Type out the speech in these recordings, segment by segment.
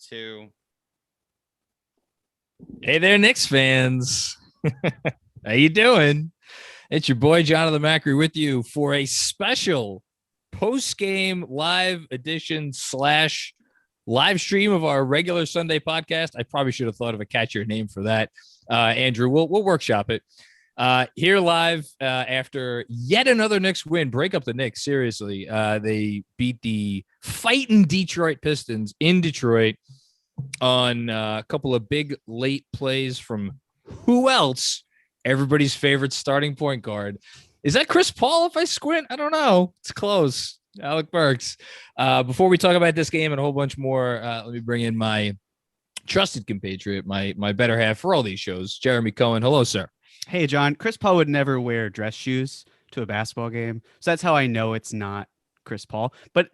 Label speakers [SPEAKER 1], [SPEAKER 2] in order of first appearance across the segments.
[SPEAKER 1] 2.
[SPEAKER 2] Hey there, Knicks fans. How you doing? It's your boy, Jonathan Macri, with you for a special post-game live edition / live stream of our regular Sunday podcast. I probably should have thought of a catchier name for that. Andrew, we'll workshop it. Here live after yet another Knicks win. Break up the Knicks, seriously. They beat the fighting Detroit Pistons in Detroit on a couple of big late plays from who else? Everybody's favorite starting point guard. Is that Chris Paul if I squint? I don't know. It's close. Alec Burks. Before we talk about this game and a whole bunch more, let me bring in my trusted compatriot, my better half for all these shows, Jeremy Cohen. Hello, sir.
[SPEAKER 3] Hey, John. Chris Paul would never wear dress shoes to a basketball game. So that's how I know it's not Chris Paul. But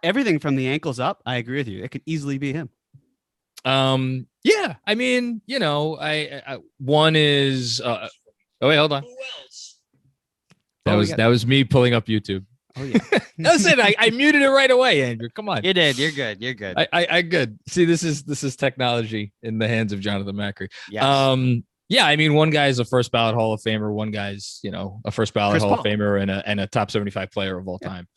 [SPEAKER 3] everything from the ankles up, I agree with you. It could easily be him.
[SPEAKER 2] Yeah, I mean, you know, I one is oh wait, hold on. Who else? That was me pulling up YouTube.
[SPEAKER 3] Oh yeah.
[SPEAKER 2] That's it. I muted it right away, Andrew. Come on.
[SPEAKER 1] You did. You're good. You're good.
[SPEAKER 2] I good. See, this is technology in the hands of Jonathan Macri.
[SPEAKER 1] Yes.
[SPEAKER 2] Yeah, I mean, one guy's a first ballot Hall of Famer, one guy's, you know, a first ballot Hall of Famer and a top 75 player of all time.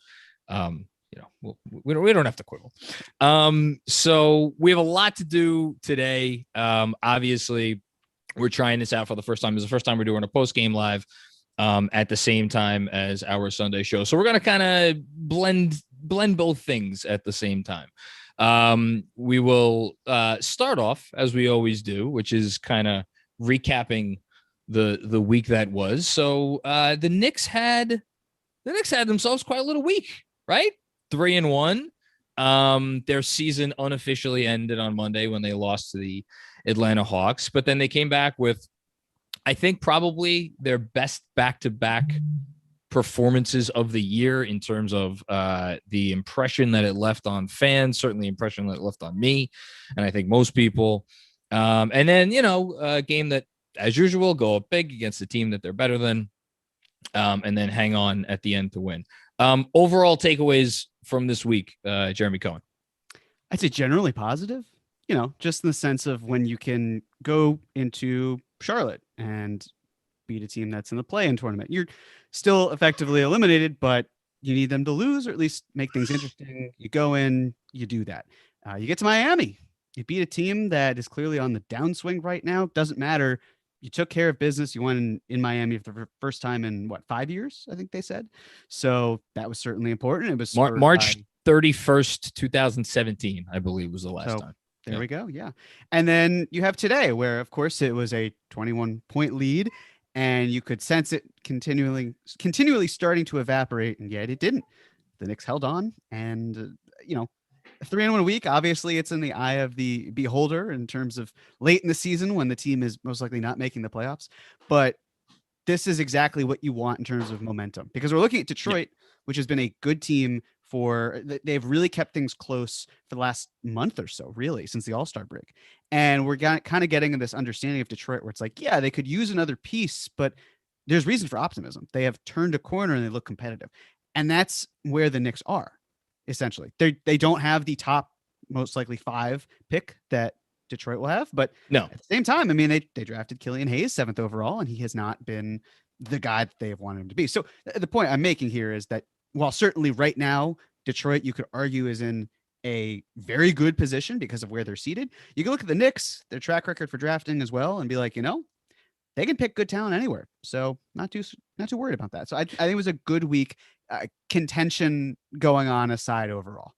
[SPEAKER 2] You know, we don't have to quibble. So we have a lot to do today. Obviously, we're trying this out for the first time. It's the first time we're doing a post-game live at the same time as our Sunday show. So we're going to kind of blend both things at the same time. We will start off as we always do, which is kind of recapping the week that was. So the Knicks had themselves quite a little week, right? 3-1. Their season unofficially ended on Monday when they lost to the Atlanta Hawks, but then they came back with, I think, probably their best back-to-back performances of the year in terms of the impression that it left on fans, certainly the impression that it left on me, and I think most people. And then, you know, a game that, as usual, go up big against a team that they're better than, and then hang on at the end to win. Overall takeaways from this week, Jeremy Cohen.
[SPEAKER 3] I'd say generally positive, you know, just in the sense of when you can go into Charlotte and beat a team that's in the play-in tournament. You're still effectively eliminated, but you need them to lose or at least make things interesting. You go in, you do that. You get to Miami. You beat a team that is clearly on the downswing right now. Doesn't matter. You took care of business. You won in Miami for the first time in 5 years, I think they said. So that was certainly important. It was
[SPEAKER 2] March 31st, 2017, I believe was the last time.
[SPEAKER 3] There we go. Yeah. And then you have today where, of course, it was a 21-point lead and you could sense it continually starting to evaporate. And yet it didn't. The Knicks held on and, you know, 3-1 a week. Obviously, it's in the eye of the beholder in terms of late in the season when the team is most likely not making the playoffs. But this is exactly what you want in terms of momentum, because we're looking at Detroit, which has been a good team they've really kept things close for the last month or so, really, since the All-Star break. And we're kind of getting this understanding of Detroit where it's like, yeah, they could use another piece, but there's reason for optimism. They have turned a corner and they look competitive. And that's where the Knicks are. Essentially, they don't have the top, most likely 5 pick that Detroit will have, but
[SPEAKER 2] no,
[SPEAKER 3] at the same time, I mean, they drafted Killian Hayes 7th overall, and he has not been the guy that they have wanted him to be. So the point I'm making here is that while certainly right now Detroit, you could argue, is in a very good position because of where they're seated, you can look at the Knicks, their track record for drafting as well, and be like, you know, they can pick good talent anywhere. So not too worried about that. So I think it was a good week. Contention going on aside overall.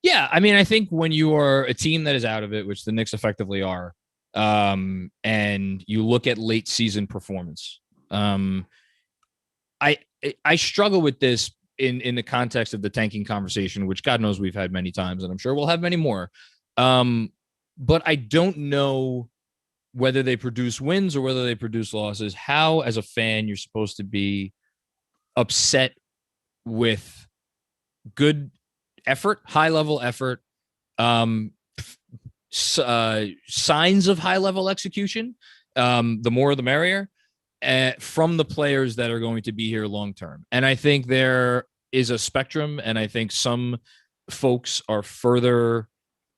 [SPEAKER 2] Yeah, I mean, I think when you are a team that is out of it, which the Knicks effectively are, and you look at late season performance, I struggle with this in the context of the tanking conversation, which God knows we've had many times, and I'm sure we'll have many more. But I don't know whether they produce wins or whether they produce losses. How, as a fan, you're supposed to be upset with good effort, high level effort, signs of high level execution, the more the merrier, from the players that are going to be here long term. And I think there is a spectrum, and I think some folks are further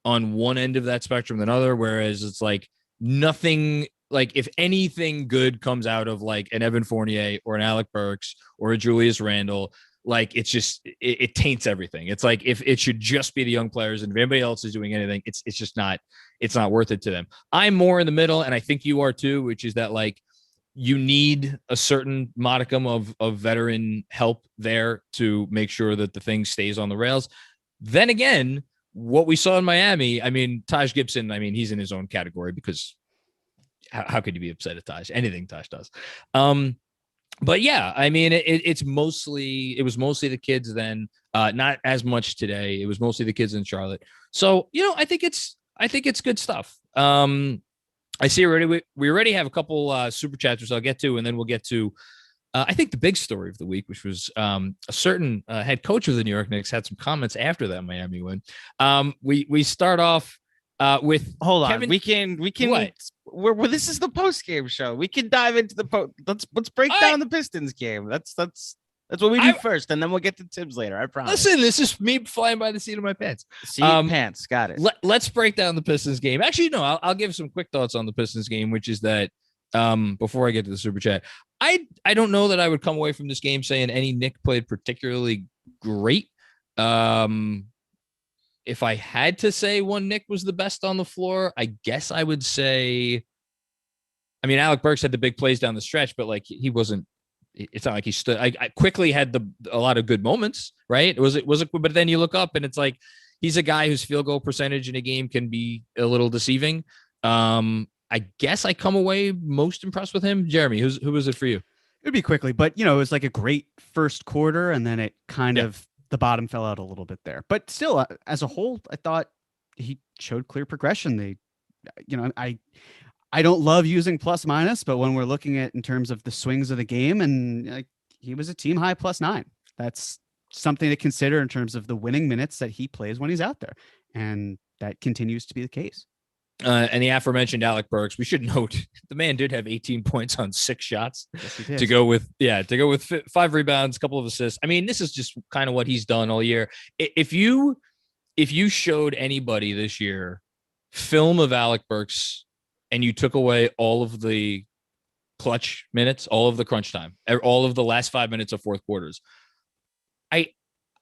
[SPEAKER 2] on one end of that spectrum than other, whereas it's like nothing, like if anything good comes out of like an Evan Fournier or an Alec Burks or a Julius Randle, like it's just it taints everything. It's like if it should just be the young players, and if anybody else is doing anything, it's just not, it's not worth it to them. I'm more in the middle, and I think you are too, which is that like you need a certain modicum of veteran help there to make sure that the thing stays on the rails. Then again, what we saw in Miami, I mean, Taj Gibson, I mean, he's in his own category because how could you be upset at Taj? Anything Taj does. But yeah, I mean, it was mostly the kids then, not as much today. It was mostly the kids in Charlotte. So, you know, I think it's good stuff. I see already, we already have a couple super chats, which I'll get to, and then we'll get to, I think the big story of the week, which was a certain head coach of the New York Knicks had some comments after that Miami win. We start off with
[SPEAKER 1] hold on.
[SPEAKER 2] Kevin,
[SPEAKER 1] we can
[SPEAKER 2] what?
[SPEAKER 1] We're this is the post game show. We can dive into the let's break down the Pistons game. That's what we do first, and then we'll get to Tibbs later. I promise.
[SPEAKER 2] Listen, this is me flying by the seat of my pants.
[SPEAKER 1] Pants, got it.
[SPEAKER 2] Let's break down the Pistons game. Actually, no, I'll give some quick thoughts on the Pistons game, which is that before I get to the super chat, I don't know that I would come away from this game saying any Knick played particularly great. If I had to say one Knick was the best on the floor, I guess I would say, I mean, Alec Burks had the big plays down the stretch, but like he wasn't, it's not like he stood. I quickly had a lot of good moments, right? But then you look up and it's like, he's a guy whose field goal percentage in a game can be a little deceiving. I guess I come away most impressed with him. Jeremy, who was it for you?
[SPEAKER 3] It would be quickly, but you know, it was like a great first quarter, and then it kind of, the bottom fell out a little bit there. But still, as a whole, I thought he showed clear progression. They, you know, I don't love using plus minus, but when we're looking at in terms of the swings of the game, and he was a team high +9. That's something to consider in terms of the winning minutes that he plays when he's out there, and that continues to be the case.
[SPEAKER 2] And the aforementioned Alec Burks, we should note the man did have 18 points on 6 shots to go with 5 rebounds, a couple of assists. I mean, this is just kind of what he's done all year. If you showed anybody this year film of Alec Burks and you took away all of the clutch minutes, all of the crunch time, all of the last 5 minutes of fourth quarters,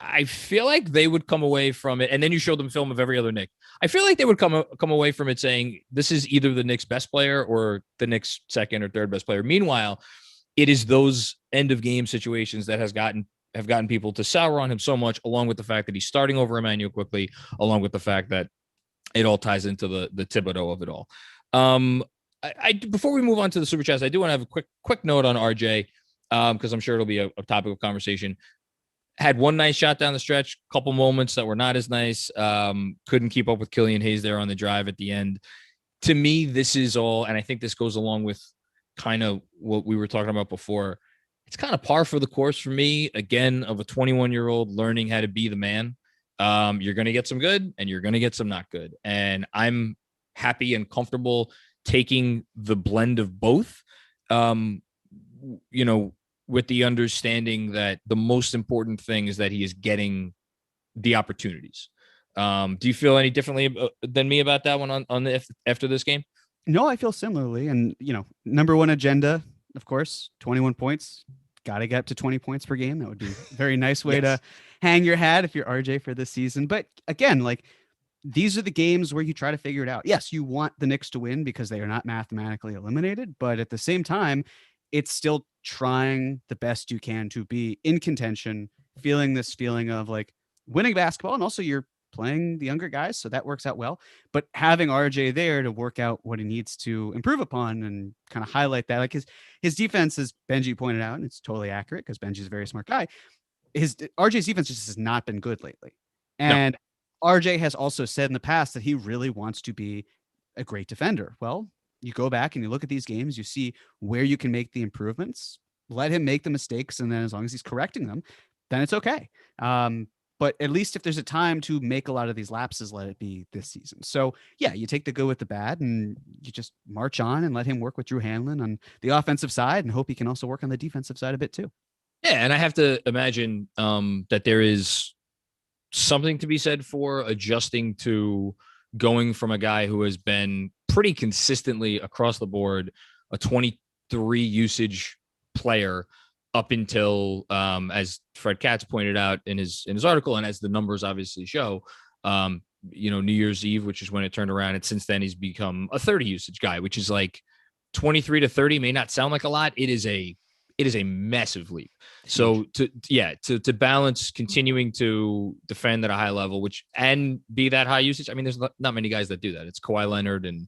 [SPEAKER 2] I feel like they would come away from it, and then you show them film of every other Knick. I feel like they would come away from it saying this is either the Knicks' best player or the Knicks' second or third best player. Meanwhile, it is those end of game situations that have gotten people to sour on him so much, along with the fact that he's starting over Emmanuel quickly, along with the fact that it all ties into the Thibodeau of it all. Before we move on to the super chats, I do want to have a quick note on RJ because I'm sure it'll be a topic of conversation. Had one nice shot down the stretch, couple moments that were not as nice. Couldn't keep up with Killian Hayes there on the drive at the end. To me, this is all, and I think this goes along with kind of what we were talking about before. It's kind of par for the course for me, again, of a 21-year-old learning how to be the man. You're going to get some good and you're going to get some not good. And I'm happy and comfortable taking the blend of both, with the understanding that the most important thing is that he is getting the opportunities. Do you feel any differently than me about that one after this game?
[SPEAKER 3] No, I feel similarly. And, number one agenda, of course, 21 points. Got to get up to 20 points per game. That would be a very nice way to hang your hat if you're RJ for this season. But again, these are the games where you try to figure it out. Yes, you want the Knicks to win because they are not mathematically eliminated. But at the same time, it's still trying the best you can to be in contention, feeling this feeling of winning basketball. And also you're playing the younger guys, so that works out well. But having RJ there to work out what he needs to improve upon and kind of highlight that, his defense, as Benji pointed out, and it's totally accurate because Benji's a very smart guy. RJ's defense just has not been good lately. And RJ has also said in the past that he really wants to be a great defender. Well, you go back and you look at these games, you see where you can make the improvements, let him make the mistakes. And then as long as he's correcting them, then it's okay. But at least if there's a time to make a lot of these lapses, let it be this season. So yeah, you take the good with the bad and you just march on and let him work with Drew Hanlon on the offensive side and hope he can also work on the defensive side a bit too.
[SPEAKER 2] Yeah. And I have to imagine that there is something to be said for adjusting to going from a guy who has been pretty consistently across the board a 23 usage player up until, as Fred Katz pointed out in his article, and as the numbers obviously show, New Year's Eve, which is when it turned around, and since then he's become a 30 usage guy, which is like 23 to 30 may not sound like a lot. It is a massive leap. So to balance continuing to defend at a high level, and be that high usage. I mean, there's not many guys that do that. It's Kawhi Leonard, and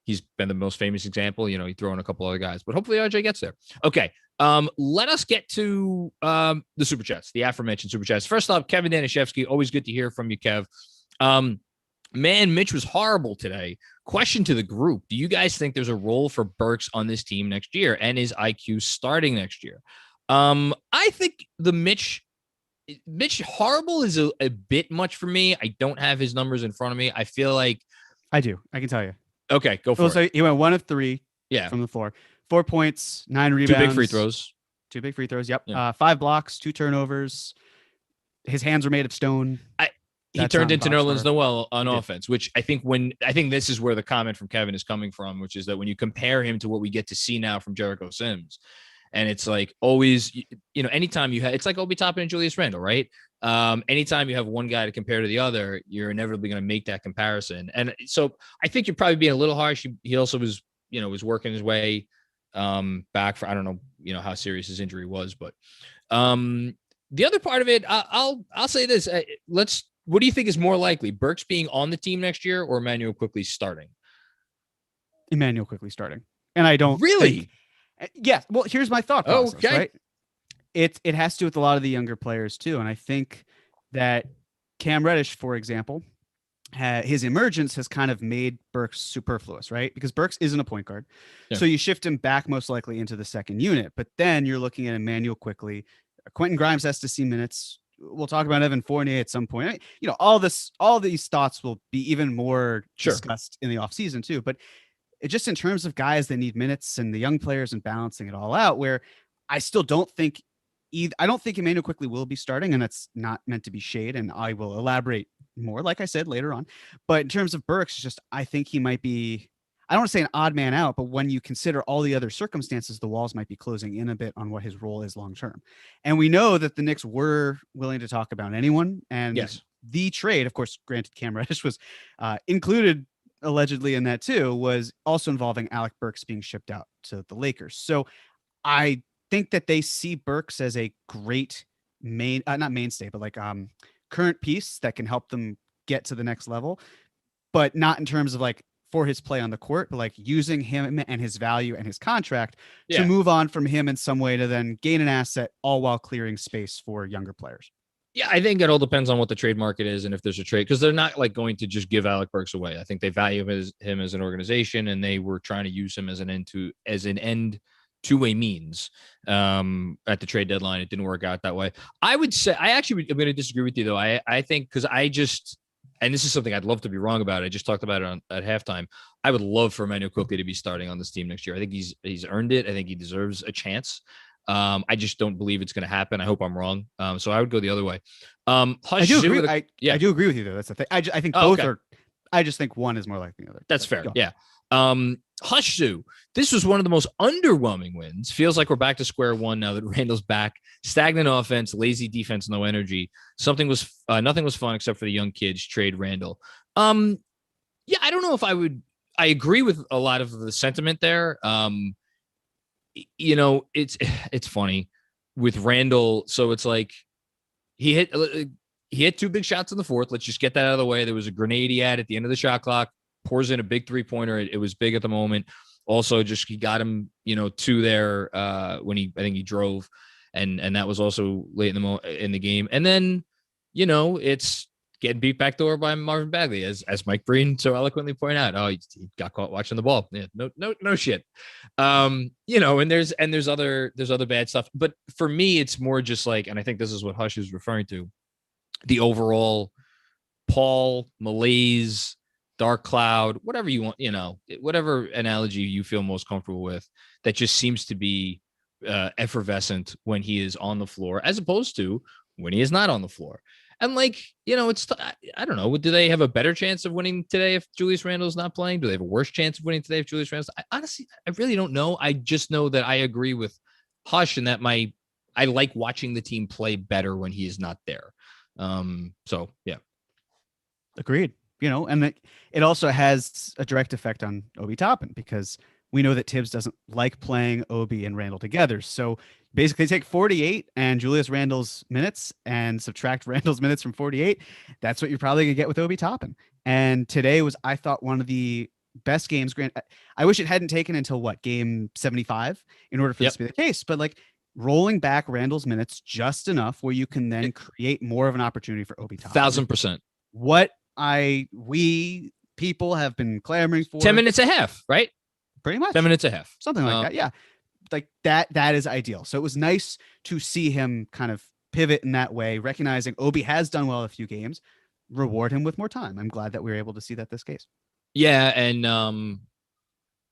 [SPEAKER 2] he's been the most famous example. You throw in a couple other guys, but hopefully RJ gets there. Okay. Let us get to the super chats, the aforementioned super chats. First off, Kevin Danishevsky, always good to hear from you, Kev. Man, Mitch was horrible today. Question to the group: do you guys think there's a role for Burks on this team next year, and is IQ starting next year? I think the Mitch horrible is a bit much for me. I don't have his numbers in front of me. I feel like
[SPEAKER 3] I do. I can tell you.
[SPEAKER 2] Okay, go for it.
[SPEAKER 3] So he went 1 of 3 from the floor. 4 points, 9 rebounds.
[SPEAKER 2] 2 big free throws.
[SPEAKER 3] 2 big free throws, yep.
[SPEAKER 2] Yeah.
[SPEAKER 3] 5 blocks, 2 turnovers. His hands are made of stone.
[SPEAKER 2] He turned into Nerlens Noel on offense, which I think this is where the comment from Kevin is coming from, which is that when you compare him to what we get to see now from Jericho Sims, and it's like always, anytime you have, it's like Obi Toppin and Julius Randle, right? Anytime you have one guy to compare to the other, you're inevitably going to make that comparison. And so I think you're probably being a little harsh. He also was working his way back for, I don't know, how serious his injury was, but the other part of it, I'll say this. What do you think is more likely, Burks being on the team next year or Immanuel Quickley starting?
[SPEAKER 3] Immanuel Quickley starting. And I don't
[SPEAKER 2] really.
[SPEAKER 3] Yes. Well, here's my thought process,
[SPEAKER 2] okay.
[SPEAKER 3] Right? It has to do with a lot of the younger players too. And I think that Cam Reddish, for example, his emergence has kind of made Burks superfluous, right? Because Burks isn't a point guard. Yeah. So you shift him back most likely into the second unit, but then you're looking at Immanuel Quickley. Quentin Grimes has to see minutes. We'll talk about Evan Fournier at some point. All these thoughts will be even more discussed in the offseason too. But it just in terms of guys that need minutes and the young players and balancing it all out, where I still don't think I don't think Immanuel Quickley will be starting, and that's not meant to be shade. And I will elaborate more, like I said, later on. But in terms of Burks, I think he might be, I don't want to say an odd man out, but when you consider all the other circumstances, the walls might be closing in a bit on what his role is long-term. And we know that the Knicks were willing to talk about anyone. And the trade, of course, granted Cam Reddish was included allegedly in that too, was also involving Alec Burks being shipped out to the Lakers. So I think that they see Burks as a great not mainstay, but like current piece that can help them get to the next level, but not in terms of like for his play on the court, but like using him and his value and his contract to move on from him in some way to then gain an asset, all while clearing space for younger players.
[SPEAKER 2] Yeah, I think it all depends on what the trade market is and if there's a trade, because they're not like going to just give Alec Burks away. I think they value him as an organization, and they were trying to use him as an end to a means at the trade deadline. It didn't work out that way. I would say I'm going to disagree with you though. I think because and this is something I'd love to be wrong about. I just talked about it at halftime. I would love for Immanuel Quickley to be starting on this team next year. I think he's earned it. I think he deserves a chance. I just don't believe it's going to happen. I hope I'm wrong. So I would go the other way. I do agree.
[SPEAKER 3] I do agree with you though. That's the thing. I think both are. I just think one is more likely the other.
[SPEAKER 2] That's fair. Yeah. Hush Zoo. This was one of the most underwhelming wins. Feels like we're back to square one now that Randall's back. Stagnant offense, lazy defense, no energy. Nothing was fun except for the young kids. Trade Randall. Yeah, I don't know if I agree with a lot of the sentiment there. It's funny with Randall. So it's like he hit 2 big shots in the fourth. Let's just get that out of the way. There was a grenade he had at the end of the shot clock. Pours in a big 3-pointer. It was big at the moment. Also, just he got him, to there when I think he drove, and that was also late in the game. And then, it's getting beat backdoor by Marvin Bagley, as Mike Breen so eloquently pointed out. Oh, he got caught watching the ball. Yeah, no shit. And there's other bad stuff. But for me, it's more just like, and I think this is what Hush is referring to, the overall Paul malaise. Dark cloud, whatever you want, whatever analogy you feel most comfortable with, that just seems to be effervescent when he is on the floor, as opposed to when he is not on the floor. And like, it's, I don't know. Do they have a better chance of winning today if Julius Randle's not playing? Do they have a worse chance of winning today if Julius Randle's? Honestly, I really don't know. I just know that I agree with Hush and that I like watching the team play better when he is not there. So yeah.
[SPEAKER 3] Agreed. And it also has a direct effect on Obi Toppin because we know that Tibbs doesn't like playing Obi and Randle together. So basically take 48 and Julius Randle's minutes and subtract Randle's minutes from 48. That's what you're probably going to get with Obi Toppin. And today was, I thought, one of the best games. I wish it hadn't taken until game 75 in order for this to be the case. But like rolling back Randle's minutes just enough where you can then create more of an opportunity for Obi Toppin.
[SPEAKER 2] 1,000%.
[SPEAKER 3] What we people have been clamoring for.
[SPEAKER 2] 10 minutes a half, right?
[SPEAKER 3] Pretty much
[SPEAKER 2] 10 minutes a half,
[SPEAKER 3] something like that. Yeah, like that is ideal. So it was nice to see him kind of pivot in that way, recognizing Obi has done well a few games, reward him with more time. I'm glad that we were able to see that this case.
[SPEAKER 2] Yeah, and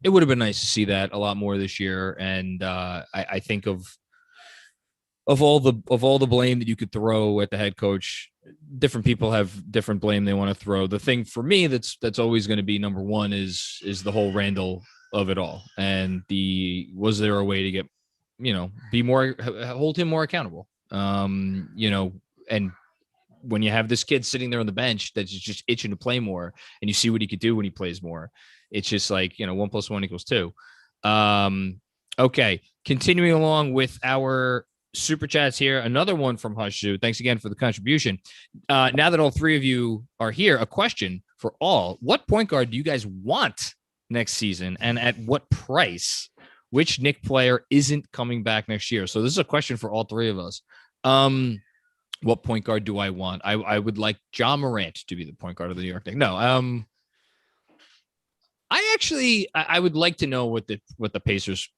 [SPEAKER 2] it would have been nice to see that a lot more this year. And I think of all the blame that you could throw at the head coach, different people have different blame they want to throw. The thing for me that's always going to be number one is the whole Randle of it all. And was there a way to get, hold him more accountable? And when you have this kid sitting there on the bench that's just itching to play more and you see what he could do when he plays more, it's just like, 1 + 1 = 2. Okay. Continuing along with our super chats here. Another one from Hushu. Thanks again for the contribution. Now that all three of you are here, a question for all. What point guard do you guys want next season and at what price? Which Knick player isn't coming back next year? So this is a question for all three of us. What point guard do I want? I would like Ja Morant to be the point guard of the New York Knicks. No, I would like to know what the Pacers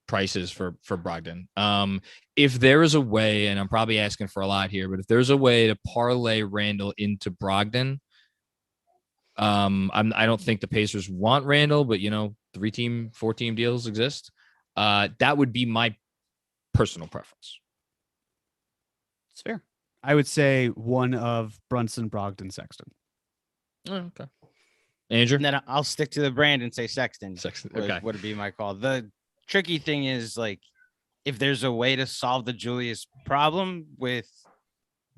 [SPEAKER 2] prices for Brogdon. If there is a way, and I'm probably asking for a lot here, but if there's a way to parlay Randle into Brogdon, I don't think the Pacers want Randle, but 3-team, 4-team deals exist. That would be my personal preference.
[SPEAKER 3] It's fair. I would say one of Brunson, Brogdon, Sexton.
[SPEAKER 2] Oh, okay. Andrew?
[SPEAKER 1] And then I'll stick to the brand and say Sexton.
[SPEAKER 2] Okay.
[SPEAKER 1] Would be my call. The tricky thing is, like, if there's a way to solve the Julius problem with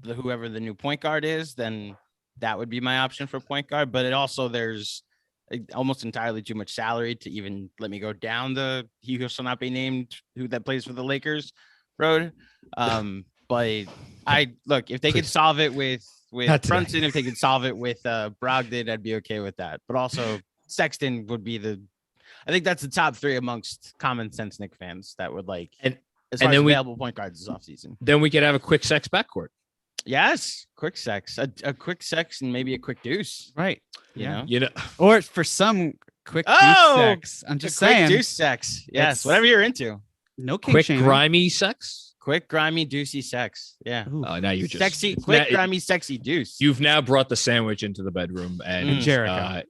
[SPEAKER 1] whoever the new point guard is, then that would be my option for point guard. But there's almost entirely too much salary to even let me go down the he who shall not be named who that plays for the Lakers road. But if they could solve it with Brunson, if they could solve it with Brogdon, I'd be okay with that. But also Sexton would be I think that's the top three amongst common sense Knicks fans that would like, as far as available point guards this offseason.
[SPEAKER 2] Then we could have a quick sex backcourt.
[SPEAKER 1] Yes, quick sex, a quick sex, and maybe a quick deuce.
[SPEAKER 3] Right.
[SPEAKER 1] You know,
[SPEAKER 3] or for some quick deuce sex. I'm just saying,
[SPEAKER 1] deuce sex. Yes, whatever you're into.
[SPEAKER 3] No
[SPEAKER 2] quick
[SPEAKER 3] shaming.
[SPEAKER 2] Grimy sex.
[SPEAKER 1] Quick grimy deucey sex. Yeah.
[SPEAKER 2] Oh, now you just
[SPEAKER 1] sexy, quick grimy sexy deuce.
[SPEAKER 2] You've now brought the sandwich into the bedroom and
[SPEAKER 3] Jericho.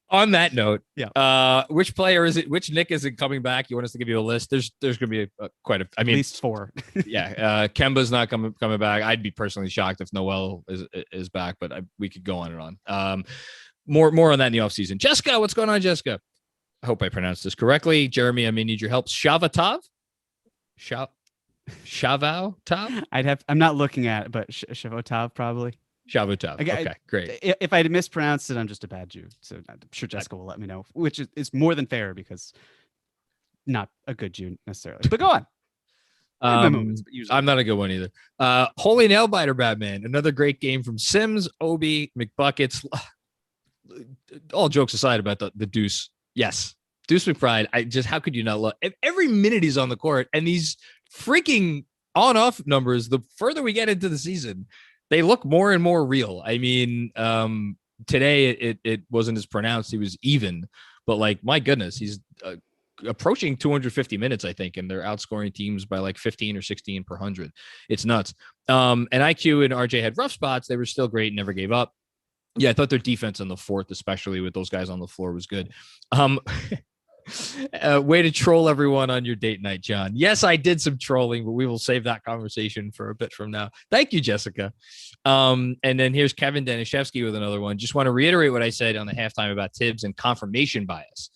[SPEAKER 2] On that note,
[SPEAKER 3] yeah.
[SPEAKER 2] Which player is it? Which Knick is it coming back? You want us to give you a list? There's going to be at
[SPEAKER 3] least 4.
[SPEAKER 2] Yeah, Kemba's not coming back. I'd be personally shocked if Noel is back, but we could go on and on. More on that in the offseason. Jessica, what's going on, Jessica? I hope I pronounced this correctly. Jeremy, I may need your help. Shavatov? Shavatov?
[SPEAKER 3] I'm not looking at it, but Shavatov probably.
[SPEAKER 2] Shavutov. Okay, great.
[SPEAKER 3] If I mispronounced it, I'm just a bad Jew. So I'm sure Jessica will let me know, which is more than fair because not a good Jew necessarily. But go on.
[SPEAKER 2] I'm not a good one either. Holy Nail Biter Batman. Another great game from Sims, Obi, McBuckets. All jokes aside about the Deuce. Yes. Deuce McBride. How could you not love every minute he's on the court and these freaking on-off numbers, the further we get into the season, they look more and more real. I mean, today it wasn't as pronounced. He was even, but like, my goodness, he's approaching 250 minutes, I think, and they're outscoring teams by like 15 or 16 per 100. It's nuts. And IQ and RJ had rough spots. They were still great, never gave up. Yeah, I thought their defense on the fourth, especially with those guys on the floor, was good. Way to troll everyone on your date night, John. Yes, I did some trolling, but we will save that conversation for a bit from now. Thank you, Jessica. And then here's Kevin Danishevsky with another one. Just want to reiterate what I said on the halftime about Tibbs and confirmation bias.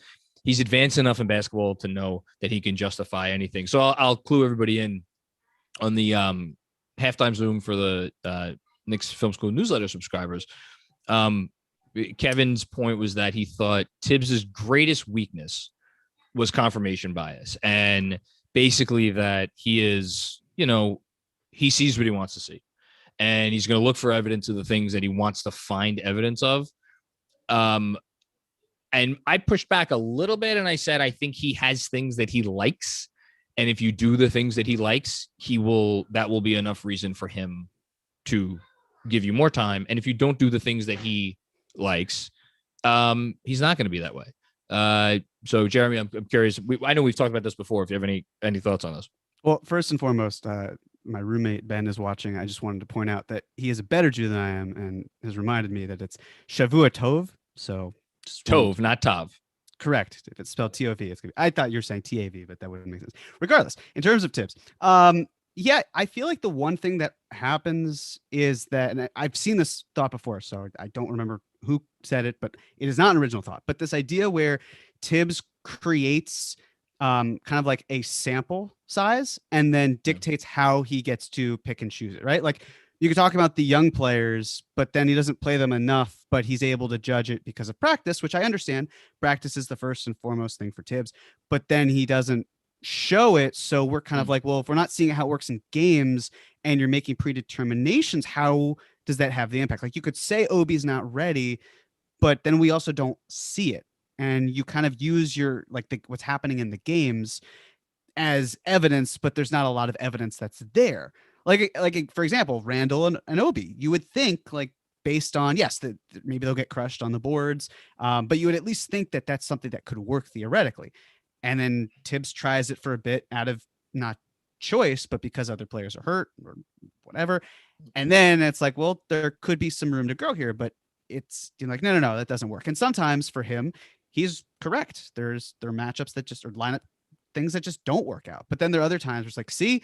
[SPEAKER 2] He's advanced enough in basketball to know that he can justify anything. So I'll clue everybody in on the halftime Zoom for the Knicks Film School newsletter subscribers. Kevin's point was that he thought Tibbs's greatest weakness was confirmation bias, and basically that he is, he sees what he wants to see, and he's going to look for evidence of the things that he wants to find evidence of. And I pushed back a little bit, and I said I think he has things that he likes, and if you do the things that he likes, that will be enough reason for him to give you more time. And if you don't do the things that he likes, he's not going to be that way. So Jeremy, I'm curious. I know we've talked about this before. If you have any thoughts on this.
[SPEAKER 3] Well, first and foremost, my roommate Ben is watching. I just wanted to point out that he is a better Jew than I am, and has reminded me that it's Shavua Tov. So
[SPEAKER 2] Tov, not Tav.
[SPEAKER 3] Correct. If it's spelled T-O-V, it's gonna be, I thought you were saying T-A-V, but that wouldn't make sense. Regardless, in terms of Tibbs, yeah, I feel like the one thing that happens is that, and I've seen this thought before, so I don't remember who said it, but it is not an original thought. But this idea where Tibbs creates kind of like a sample size and then dictates how he gets to pick and choose it, right? Like you could talk about the young players, but then he doesn't play them enough, but he's able to judge it because of practice, which I understand. Practice is the first and foremost thing for Tibbs, but then he doesn't show it. So we're kind of like, well, if we're not seeing how it works in games and you're making predeterminations, how does that have the impact? Like you could say Obi's not ready, but then we also don't see it. And you kind of use your, what's happening in the games as evidence, but there's not a lot of evidence that's there. Like for example, Randall and Obi, you would think like based on, yes, that maybe they'll get crushed on the boards. But you would at least think that that's something that could work theoretically. And then Tibbs tries it for a bit out of not choice, but because other players are hurt or whatever. And then it's like, well, there could be some room to grow here, but it's like, no, that doesn't work. And sometimes for him, he's correct. There are matchups that just, or lineup things that just don't work out. But then there are other times where it's like, see,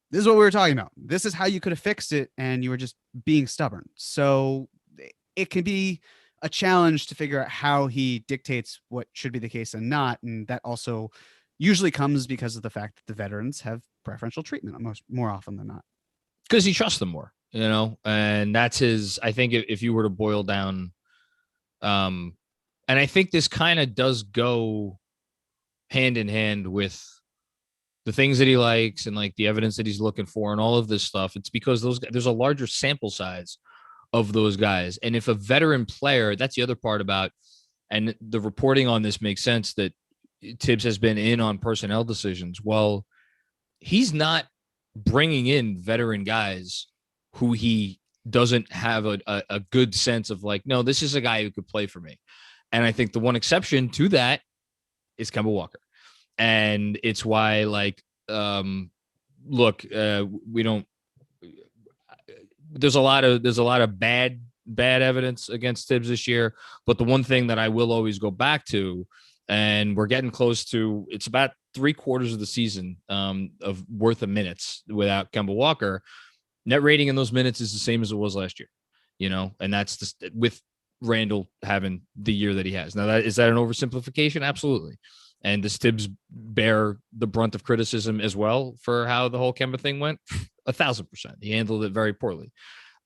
[SPEAKER 3] this is what we were talking about. This is how you could have fixed it. And you were just being stubborn. So it can be a challenge to figure out how he dictates what should be the case and not. And that also usually comes because of the fact that the veterans have preferential treatment more often than not.
[SPEAKER 2] Because he trusts them more, and that's his, I think if you were to boil down, and I think this kind of does go hand in hand with the things that he likes and like the evidence that he's looking for and all of this stuff. It's because there's a larger sample size of those guys. And if a veteran player, that's the other part about, and the reporting on this makes sense, that Tibbs has been in on personnel decisions. Well, he's not bringing in veteran guys who he doesn't have a good sense of like, no, this is a guy who could play for me. And I think the one exception to that is Kemba Walker. And it's why, like, we don't, there's a lot of bad evidence against Tibbs this year. But the one thing that I will always go back to, and we're getting close to, it's about 3/4 of the season of worth of minutes without Kemba Walker. Net rating in those minutes is the same as it was last year, and that's just with Randall having the year that he has. Now, is that an oversimplification? Absolutely. And does Tibbs bear the brunt of criticism as well for how the whole Kemba thing went? 1,000%. He handled it very poorly.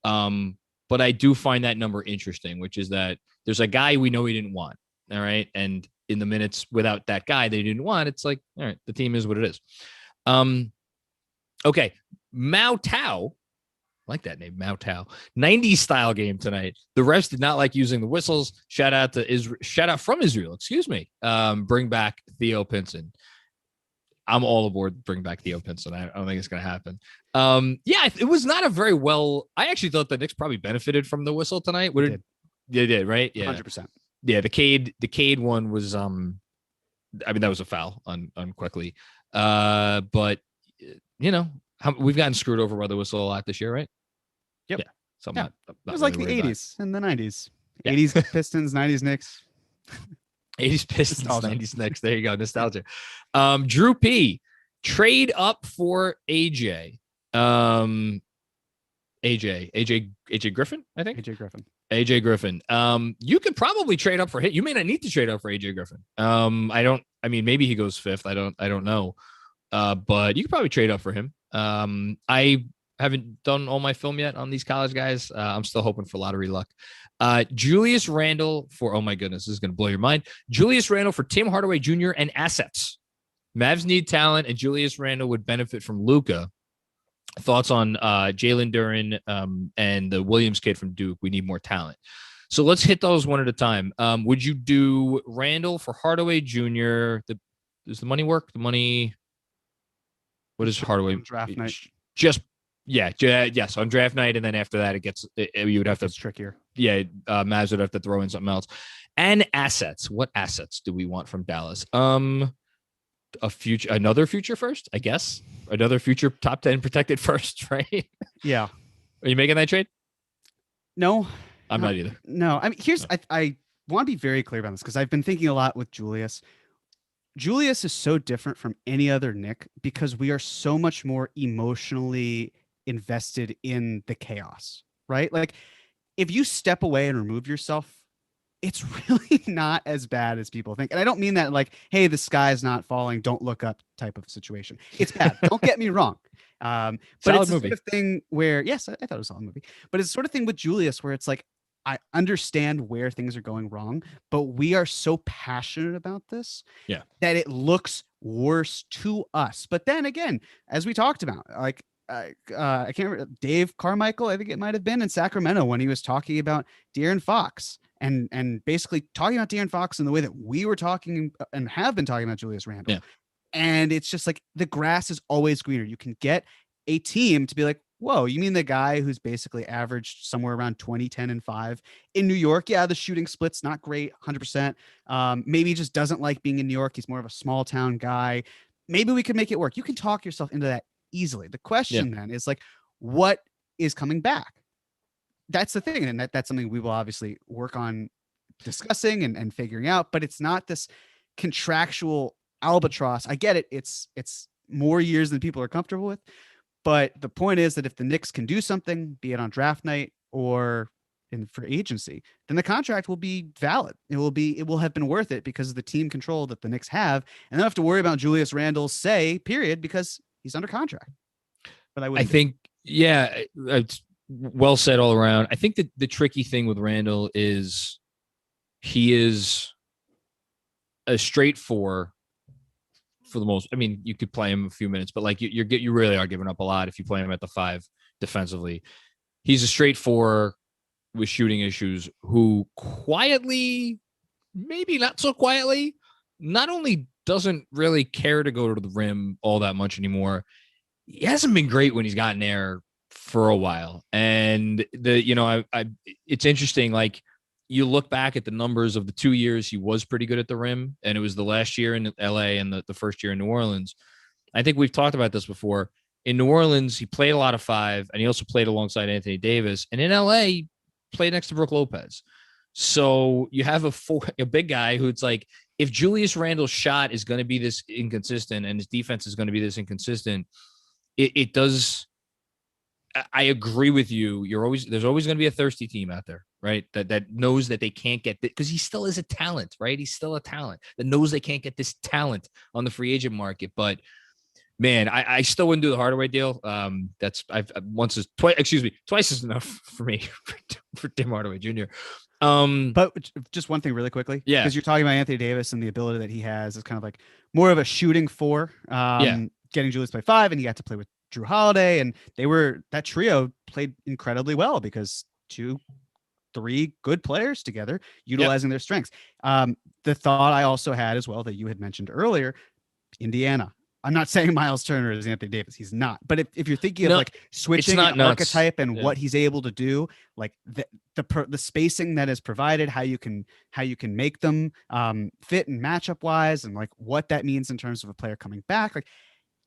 [SPEAKER 2] But I do find that number interesting, which is that there's a guy we know he didn't want. All right. And in the minutes without that guy they didn't want, it's like, all right, the team is what it is. Okay. Mao Tao, I like that name, Mao Tao. 90s style game tonight. The refs did not like using the whistles. Shout out from Israel. Excuse me. Bring back Theo Pinson. I'm all aboard. Bring back Theo Pinson. I don't think it's going to happen. It was not a very well. I actually thought the Knicks probably benefited from the whistle tonight. They did, right? Yeah,
[SPEAKER 3] 100%.
[SPEAKER 2] Yeah, the Cade one was. I mean, that was a foul on Quickly. But we've gotten screwed over by the whistle a lot this year, right?
[SPEAKER 3] Yep.
[SPEAKER 2] Yeah.
[SPEAKER 3] Not it was like the 80s and the 90s. Yeah. 80s Pistons, 90s Knicks.
[SPEAKER 2] 80s Pistons,
[SPEAKER 3] Nostalgia.
[SPEAKER 2] 90s Knicks. There you go. Nostalgia. Drew P. Trade up for AJ. AJ Griffin, I think. AJ Griffin. You could probably trade up for him. You may not need to trade up for AJ Griffin. Maybe he goes fifth. I don't know. But you could probably trade up for him. I haven't done all my film yet on these college guys. I'm still hoping for lottery luck. Julius Randle for, oh my goodness, this is going to blow your mind. Julius Randle for Tim Hardaway Jr. and assets. Mavs need talent, and Julius Randle would benefit from Luka. Thoughts on Jalen Duren and the Williams kid from Duke? We need more talent. So let's hit those one at a time. Would you do Randle for Hardaway Jr.? Does the money work? The money. What is Hardaway?
[SPEAKER 3] Draft night.
[SPEAKER 2] Yes, on draft night, and then after that, you would have to.
[SPEAKER 3] It's trickier.
[SPEAKER 2] Yeah, Mavs would have to throw in something else. And assets. What assets do we want from Dallas? Another future first, I guess. Another future top 10 protected first, right?
[SPEAKER 3] Yeah.
[SPEAKER 2] Are you making that trade?
[SPEAKER 3] No,
[SPEAKER 2] I'm not either.
[SPEAKER 3] No, I mean, I want to be very clear about this because I've been thinking a lot with Julius. Julius is so different from any other Knick because we are so much more emotionally invested in the chaos, right? Like, if you step away and remove yourself, it's really not as bad as people think. And I don't mean that like, hey, the sky is not falling, don't look up type of situation. It's bad. Don't get me wrong. But it's the sort of thing where, yes, I thought it was a solid movie, but it's the sort of thing with Julius where it's like, I understand where things are going wrong, but we are so passionate about this that it looks worse to us. But then again, as we talked about, like, I can't remember, Dave Carmichael, I think it might have been in Sacramento when he was talking about De'Aaron Fox and basically talking about De'Aaron Fox in the way that we were talking and have been talking about Julius Randle. Yeah. And it's just like the grass is always greener. You can get a team to be like, whoa, you mean the guy who's basically averaged somewhere around 20, 10, and 5 in New York? Yeah, the shooting split's not great, 100%. Maybe he just doesn't like being in New York. He's more of a small town guy. Maybe we could make it work. You can talk yourself into that easily. The question then is like, what is coming back? That's the thing. And that's something we will obviously work on discussing and figuring out, but it's not this contractual albatross. I get it. It's more years than people are comfortable with. But the point is that if the Knicks can do something, be it on draft night or in for agency, then the contract will be valid. It will have been worth it because of the team control that the Knicks have. And they don't have to worry about Julius Randle's say, period, because he's under contract. But I think,
[SPEAKER 2] it's well said all around. I think that the tricky thing with Randle is he is a straight four for the most. I mean, you could play him a few minutes, but like you really are giving up a lot if you play him at the 5 defensively. He's a straight four with shooting issues who quietly, maybe not so quietly, not only doesn't really care to go to the rim all that much anymore, he hasn't been great when he's gotten there for a while. And it's interesting. Like, you look back at the numbers of the 2 years he was pretty good at the rim, and it was the last year in LA and the first year in New Orleans. I think we've talked about this before. In New Orleans, he played a lot of 5, and he also played alongside Anthony Davis. And in LA, he played next to Brook Lopez. So you have a big guy who, it's like, if Julius Randle's shot is going to be this inconsistent and his defense is going to be this inconsistent, it does. I agree with you. There's always going to be a thirsty team out there, right? That knows that they can't get it because he still is a talent, right? He's still a talent that knows they can't get this talent on the free agent market. But man, I still wouldn't do the Hardaway deal. Twice is enough for me for Tim Hardaway Jr.
[SPEAKER 3] But just one thing really quickly, because you're talking about Anthony Davis and the ability that he has is kind of like more of a shooting 4, getting Julius play 5, and he got to play with Drew Holiday, and that trio played incredibly well because 2-3 good players together utilizing their strengths. The thought I also had as well that you had mentioned earlier, Indiana. I'm not saying Miles Turner is Anthony Davis. He's not. But if you're thinking of like switching an archetype and what he's able to do, like the spacing that is provided, how you can make them fit and matchup wise, and like what that means in terms of a player coming back, like,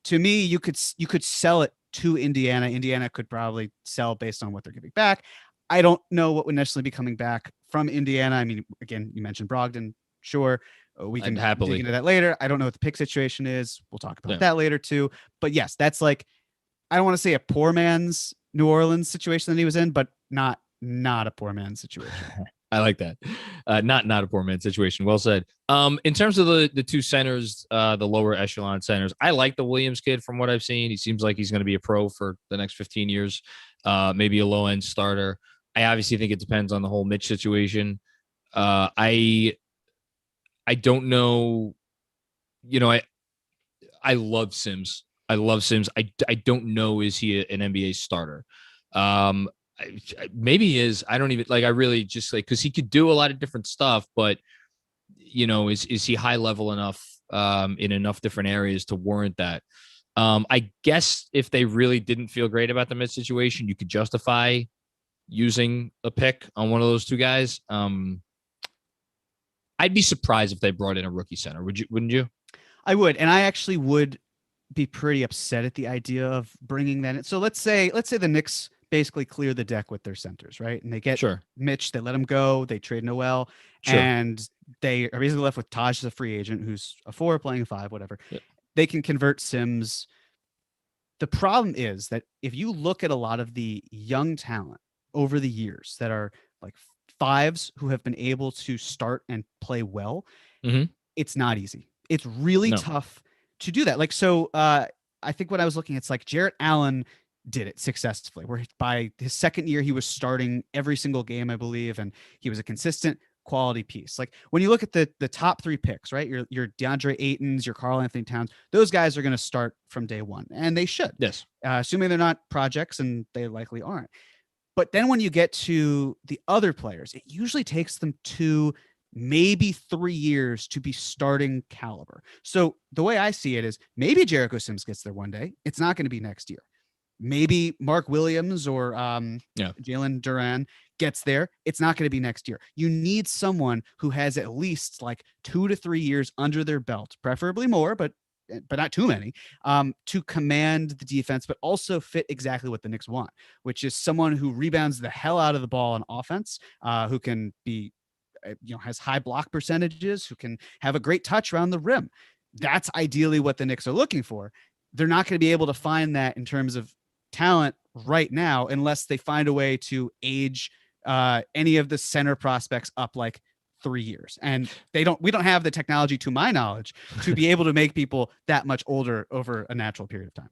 [SPEAKER 3] to me, you could sell it to Indiana. Indiana could probably sell based on what they're giving back. I don't know what would necessarily be coming back from Indiana. I mean, again, you mentioned Brogdon, sure, We
[SPEAKER 2] I'd
[SPEAKER 3] can
[SPEAKER 2] happily
[SPEAKER 3] dig into that later. I don't know what the pick situation is. We'll talk about
[SPEAKER 2] Yeah.
[SPEAKER 3] that later too. But yes, that's like, I don't want to say a poor man's New Orleans situation that he was in, but not a poor man's situation.
[SPEAKER 2] I like that. Not a poor man situation. Well said. In terms of the two centers, the lower echelon centers, I like the Williams kid from what I've seen. He seems like he's going to be a pro for the next 15 years, maybe a low end starter. I obviously think it depends on the whole Mitch situation. I don't know. You know, I love Sims. I don't know, is he an NBA starter? Maybe he is. I don't even like. I really just like, because he could do a lot of different stuff, but you know, is he high level enough in enough different areas to warrant that? I guess if they really didn't feel great about the mid situation, you could justify using a pick on one of those two guys. I'd be surprised if they brought in a rookie center. Wouldn't you?
[SPEAKER 3] I would, and I actually would be pretty upset at the idea of bringing that in. So let's say the Knicks basically clear the deck with their centers, right? And they get Mitch, they let him go, they trade Noel, and they are basically left with Taj as a free agent who's a 4 playing a 5, whatever. Yeah. They can convert Sims. The problem is that if you look at a lot of the young talent over the years that are like 5s who have been able to start and play well, it's not easy. It's really tough to do that. Like, so I think when I was looking, it's like Jarrett Allen did it successfully, where by his second year, he was starting every single game, I believe. And he was a consistent quality piece. Like when you look at the top 3 picks, right? Your DeAndre Aytons, your Karl Anthony Towns, those guys are going to start from day one, and they should.
[SPEAKER 2] Yes.
[SPEAKER 3] Assuming they're not projects, and they likely aren't. But then when you get to the other players, it usually takes them 2, maybe 3 years to be starting caliber. So the way I see it is maybe Jericho Sims gets there one day. It's not going to be next year. Maybe Mark Williams or Jalen Duran gets there. It's not going to be next year. You need someone who has at least like 2 to 3 years under their belt, preferably more, but not too many, to command the defense, but also fit exactly what the Knicks want, which is someone who rebounds the hell out of the ball on offense, who can be, has high block percentages, who can have a great touch around the rim. That's ideally what the Knicks are looking for. They're not going to be able to find that in terms of talent right now, unless they find a way to age any of the center prospects up like 3 years. And we don't have the technology, to my knowledge, to be able to make people that much older over a natural period of time.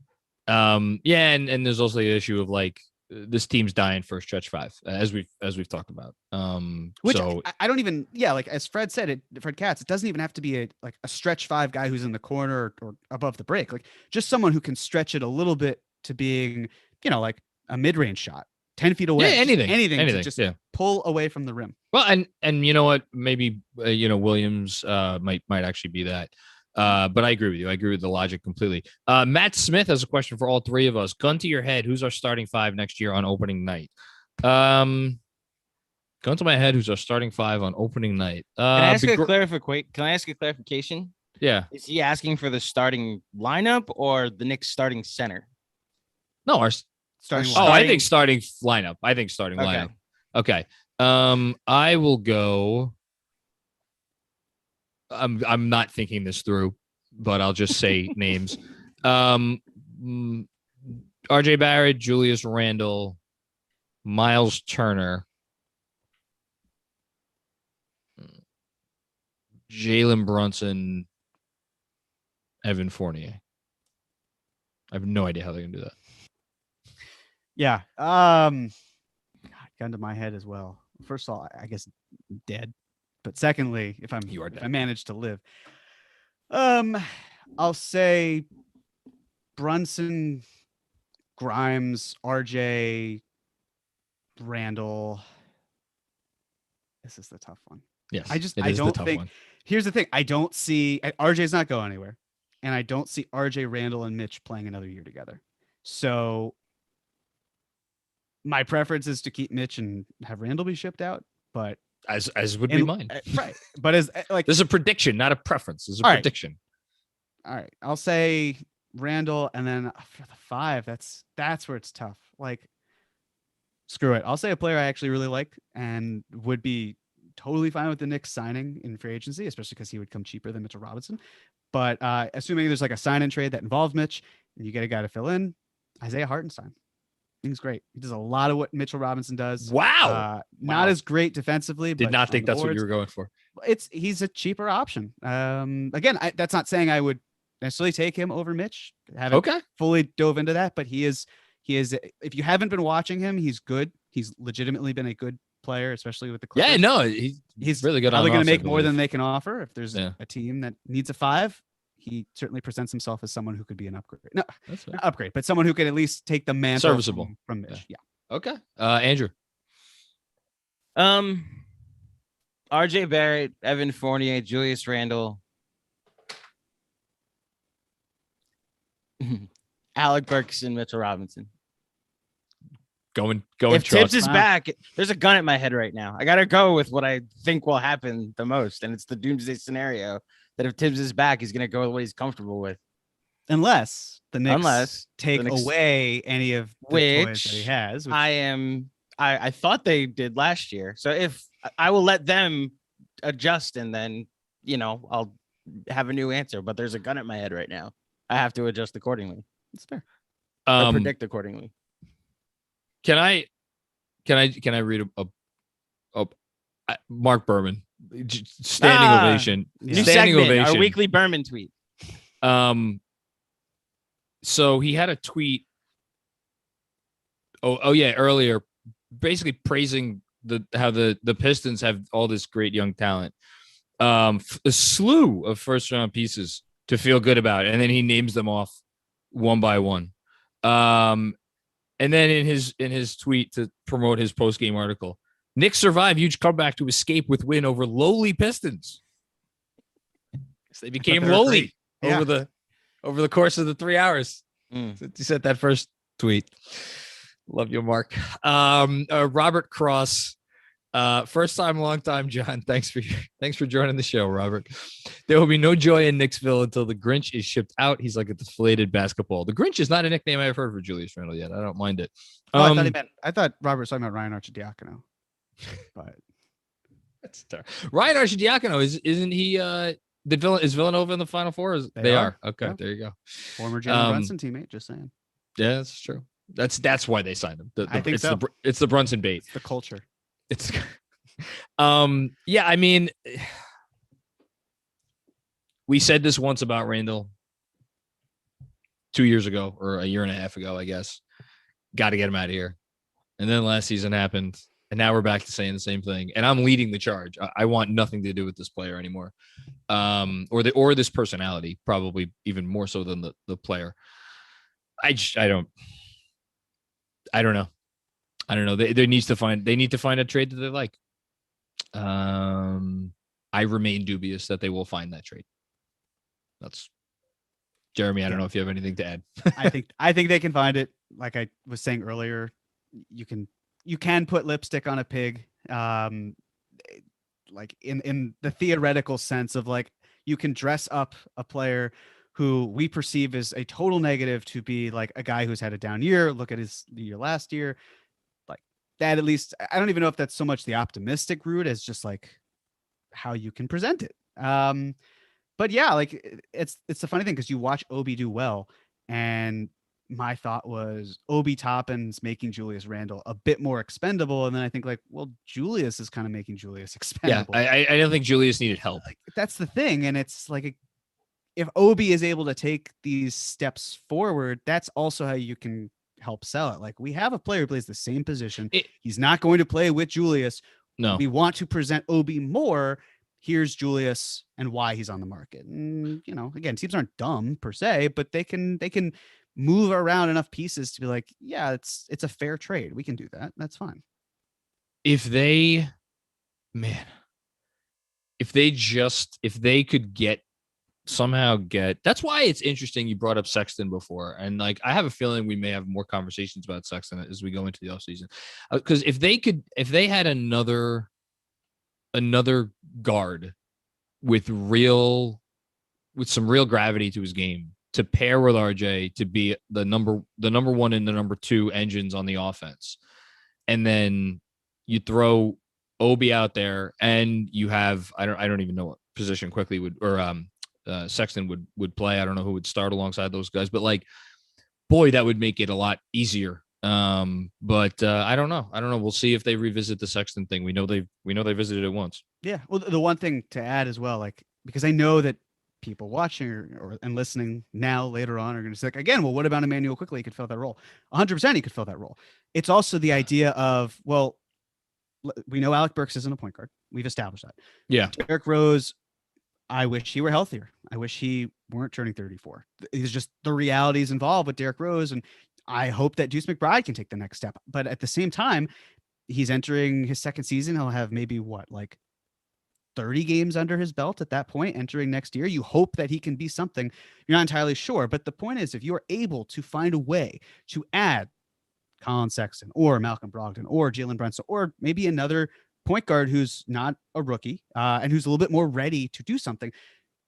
[SPEAKER 2] And there's also the issue of like, this team's dying for a stretch 5, as we've talked about.
[SPEAKER 3] Which
[SPEAKER 2] so
[SPEAKER 3] I don't even, like as Fred said, Fred Katz, it doesn't even have to be a stretch 5 guy who's in the corner or above the break. Like just someone who can stretch it a little bit to being, like a mid-range shot, 10 feet away.
[SPEAKER 2] Yeah, anything
[SPEAKER 3] to just pull away from the rim.
[SPEAKER 2] Well, and you know what? Maybe Williams might actually be that. But I agree with you. I agree with the logic completely. Matt Smith has a question for all 3 of us. Gun to your head, who's our starting 5 next year on opening night? Gun to my head, who's our starting 5 on opening night?
[SPEAKER 1] Can I ask a clarification?
[SPEAKER 2] Yeah.
[SPEAKER 1] Is he asking for the starting lineup or the Knicks starting center?
[SPEAKER 2] No, our starting. Oh, I think starting lineup. Lineup. Okay. I will go. I'm not thinking this through, but I'll just say names. RJ Barrett, Julius Randle, Miles Turner, Jalen Brunson, Evan Fournier. I have no idea how they're gonna do that.
[SPEAKER 3] Yeah. Gun to my head as well. First of all, I guess dead. But secondly, if I manage to live, I'll say Brunson, Grimes, RJ, Randall. This is the tough one.
[SPEAKER 2] Yes.
[SPEAKER 3] I don't think. Here's the thing. I don't see RJ's not going anywhere, and I don't see RJ, Randall, and Mitch playing another year together. So my preference is to keep Mitch and have Randall be shipped out, but
[SPEAKER 2] as would be mine.
[SPEAKER 3] Right. But as like,
[SPEAKER 2] this is a prediction, not a preference. This is a prediction.
[SPEAKER 3] All right. I'll say Randall, and then for the 5, that's where it's tough. Like, screw it. I'll say a player I actually really like and would be totally fine with the Knicks signing in free agency, especially because he would come cheaper than Mitchell Robinson. But assuming there's like a sign and trade that involves Mitch and you get a guy to fill in, Isaiah Hartenstein. I think he's great. He does a lot of what Mitchell Robinson does.
[SPEAKER 2] Wow.
[SPEAKER 3] Not as great defensively.
[SPEAKER 2] Did
[SPEAKER 3] but
[SPEAKER 2] not think
[SPEAKER 3] on the
[SPEAKER 2] that's what
[SPEAKER 3] boards,
[SPEAKER 2] you were going for.
[SPEAKER 3] He's a cheaper option. Again, that's not saying I would necessarily take him over Mitch. Haven't fully dove into that, but he is. If you haven't been watching him, he's good. He's legitimately been a good player, especially with the Clippers.
[SPEAKER 2] Yeah, no, he's really good.
[SPEAKER 3] Probably
[SPEAKER 2] going
[SPEAKER 3] to make more than they can offer. If there's a team that needs a 5, he certainly presents himself as someone who could be an upgrade. No, not upgrade, but someone who could at least take the mantle
[SPEAKER 2] serviceable
[SPEAKER 3] from Mitch. Yeah.
[SPEAKER 2] Okay. Andrew.
[SPEAKER 1] RJ Barrett, Evan Fournier, Julius Randle, Alec Burks, and Mitchell Robinson.
[SPEAKER 2] Going.
[SPEAKER 1] If Tibbs is back, there's a gun at my head right now. I got to go with what I think will happen the most, and it's the doomsday scenario that if Tibbs is back, he's going to go with what he's comfortable with.
[SPEAKER 3] Unless the Knicks take away any of the toys that he has.
[SPEAKER 1] I thought they did last year. So if I will let them adjust and then, I'll have a new answer, but there's a gun at my head right now. I have to adjust accordingly.
[SPEAKER 3] That's fair.
[SPEAKER 1] Or predict accordingly.
[SPEAKER 2] Can I read a Mark Berman standing ovation?
[SPEAKER 1] New standing ovation. Our weekly Berman tweet.
[SPEAKER 2] So he had a tweet. Earlier, basically praising how the Pistons have all this great young talent, a slew of first round pieces to feel good about, and then he names them off one by one. And then in his tweet to promote his post game article, Knicks survive huge comeback to escape with win over lowly Pistons. So they became lowly over the course of the 3 hours. Since he sent that first tweet. Love you, Mark. Robert Cross. First time, long time, John. Thanks for joining the show, Robert. There will be no joy in Knicksville until the Grinch is shipped out. He's like a deflated basketball. The Grinch is not a nickname I've heard for Julius Randle yet. I don't mind it.
[SPEAKER 3] I thought Robert was talking about Ryan Arcidiacono. But
[SPEAKER 2] that's terrible. Ryan Arcidiacono isn't he? Is Villanova in the Final Four? They are. Okay, yeah. There you go.
[SPEAKER 3] Former Jalen Brunson teammate. Just saying.
[SPEAKER 2] Yeah, that's true. That's why they signed him.
[SPEAKER 3] I think so.
[SPEAKER 2] It's the Brunson bait.
[SPEAKER 3] It's the culture.
[SPEAKER 2] It's yeah, I mean, we said this once about Randall 2 years ago or a year and a half ago, I guess. Got to get him out of here. And then last season happened, and now we're back to saying the same thing. And I'm leading the charge. I want nothing to do with this player anymore, or this personality, probably even more so than the player. I don't know. I don't know. They need to find a trade that they like. I remain dubious that they will find that trade. That's Jeremy. I don't know if you have anything to add.
[SPEAKER 3] I think they can find it. Like I was saying earlier, you can put lipstick on a pig. Like in the theoretical sense of like you can dress up a player who we perceive as a total negative to be like a guy who's had a down year. Look at his year last year. That at least, I don't even know if that's so much the optimistic route as just like how you can present it. But yeah, like it's the funny thing because you watch Obi do well, and my thought was Obi Toppin's making Julius Randle a bit more expendable, and then I think like, well, Julius is kind of making Julius expendable.
[SPEAKER 2] Yeah, I don't think Julius needed help.
[SPEAKER 3] Like, that's the thing, and it's like if Obi is able to take these steps forward, that's also how you can help sell it. Like we have a player who plays the same position. He's not going to play with Julius.
[SPEAKER 2] No,
[SPEAKER 3] we want to present Obi more. Here's Julius and why he's on the market. And again, teams aren't dumb per se, but they can move around enough pieces to be like, yeah, it's a fair trade. We can do that. That's fine.
[SPEAKER 2] If they could somehow get, that's why it's interesting you brought up Sexton before, and like I have a feeling we may have more conversations about Sexton as we go into the offseason, because if they had another guard with some real gravity to his game to pair with RJ to be the number one and the number two engines on the offense, and then you throw Obi out there, and you have I don't even know what position quickly would or Sexton would play. I don't know who would start alongside those guys, but like, boy, that would make it a lot easier. But I don't know. We'll see if they revisit the Sexton thing. We know they visited it once.
[SPEAKER 3] Yeah. Well, the one thing to add as well, like, because I know that people watching and listening now later on are going to say, like, again, well, what about Emmanuel Quickly? He could fill that role. 100% he could fill that role. It's also the idea of, well, we know Alec Burks isn't a point guard. We've established that.
[SPEAKER 2] Yeah.
[SPEAKER 3] Derrick Rose, I wish he were healthier. I wish he weren't turning 34. It's just the realities involved with Derrick Rose. And I hope that Deuce McBride can take the next step. But at the same time, he's entering his second season. He'll have maybe 30 games under his belt at that point entering next year. You hope that he can be something. You're not entirely sure. But the point is, if you're able to find a way to add Colin Sexton or Malcolm Brogdon or Jalen Brunson or maybe another point guard who's not a rookie and who's a little bit more ready to do something,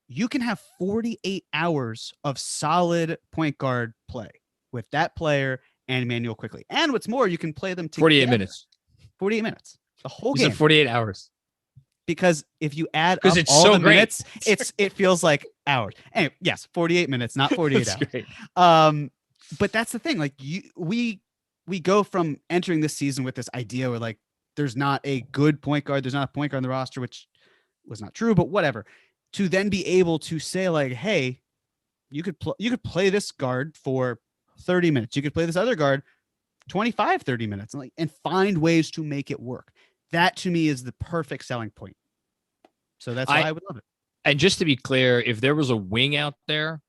[SPEAKER 3] you can have 48 hours of solid point guard play with that player and Emmanuel Quickly. And what's more, you can play them together.
[SPEAKER 2] 48 minutes.
[SPEAKER 3] 48 minutes. The whole
[SPEAKER 2] game. 48 hours.
[SPEAKER 3] Because if you add up
[SPEAKER 2] it's
[SPEAKER 3] all
[SPEAKER 2] so
[SPEAKER 3] the
[SPEAKER 2] great.
[SPEAKER 3] minutes, it feels like hours. Anyway, yes, 48 minutes, not 48 hours.
[SPEAKER 2] Great.
[SPEAKER 3] But that's the thing. Like we go from entering this season with this idea where like there's not a good point guard, there's not a point guard on the roster, which was not true, but whatever. To then be able to say like, hey, you could play this guard for 30 minutes. You could play this other guard 25, 30 minutes and find ways to make it work. That to me is the perfect selling point. So that's why I would love it.
[SPEAKER 2] And just to be clear, if there was a wing out there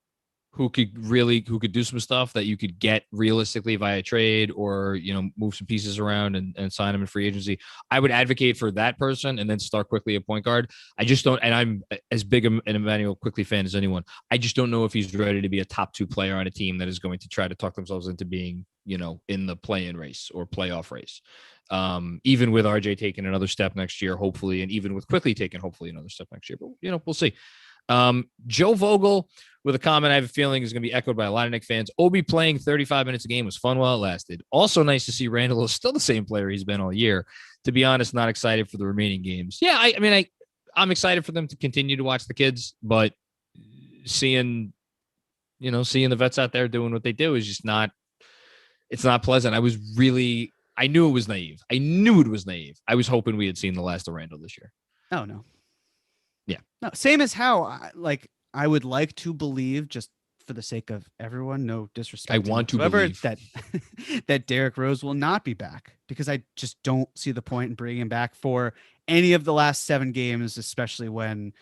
[SPEAKER 2] who could do some stuff that you could get realistically via trade or, move some pieces around and sign them in free agency, I would advocate for that person and then start Quickly at point guard. I just don't, and I'm as big an Emmanuel Quickly fan as anyone. I just don't know if he's ready to be a top 2 player on a team that is going to try to talk themselves into being, in the play-in race or playoff race. Even with RJ taking another step next year, hopefully, and even with Quickly taking hopefully another step next year, but we'll see. Joe Vogel with a comment I have a feeling is going to be echoed by a lot of Knicks fans. Obi playing 35 minutes a game was fun while it lasted. Also nice to see Randall is still the same player he's been all year. To be honest, not excited for the remaining games. Yeah, I'm excited for them to continue to watch the kids, but seeing the vets out there doing what they do is just not, it's not pleasant. I knew it was naive. I was hoping we had seen the last of Randall this year.
[SPEAKER 3] Oh, no.
[SPEAKER 2] Yeah.
[SPEAKER 3] No, same as how I would like to believe, just for the sake of everyone, no disrespect.
[SPEAKER 2] I want to believe
[SPEAKER 3] that Derrick Rose will not be back, because I just don't see the point in bringing him back for any of the last 7 games, especially when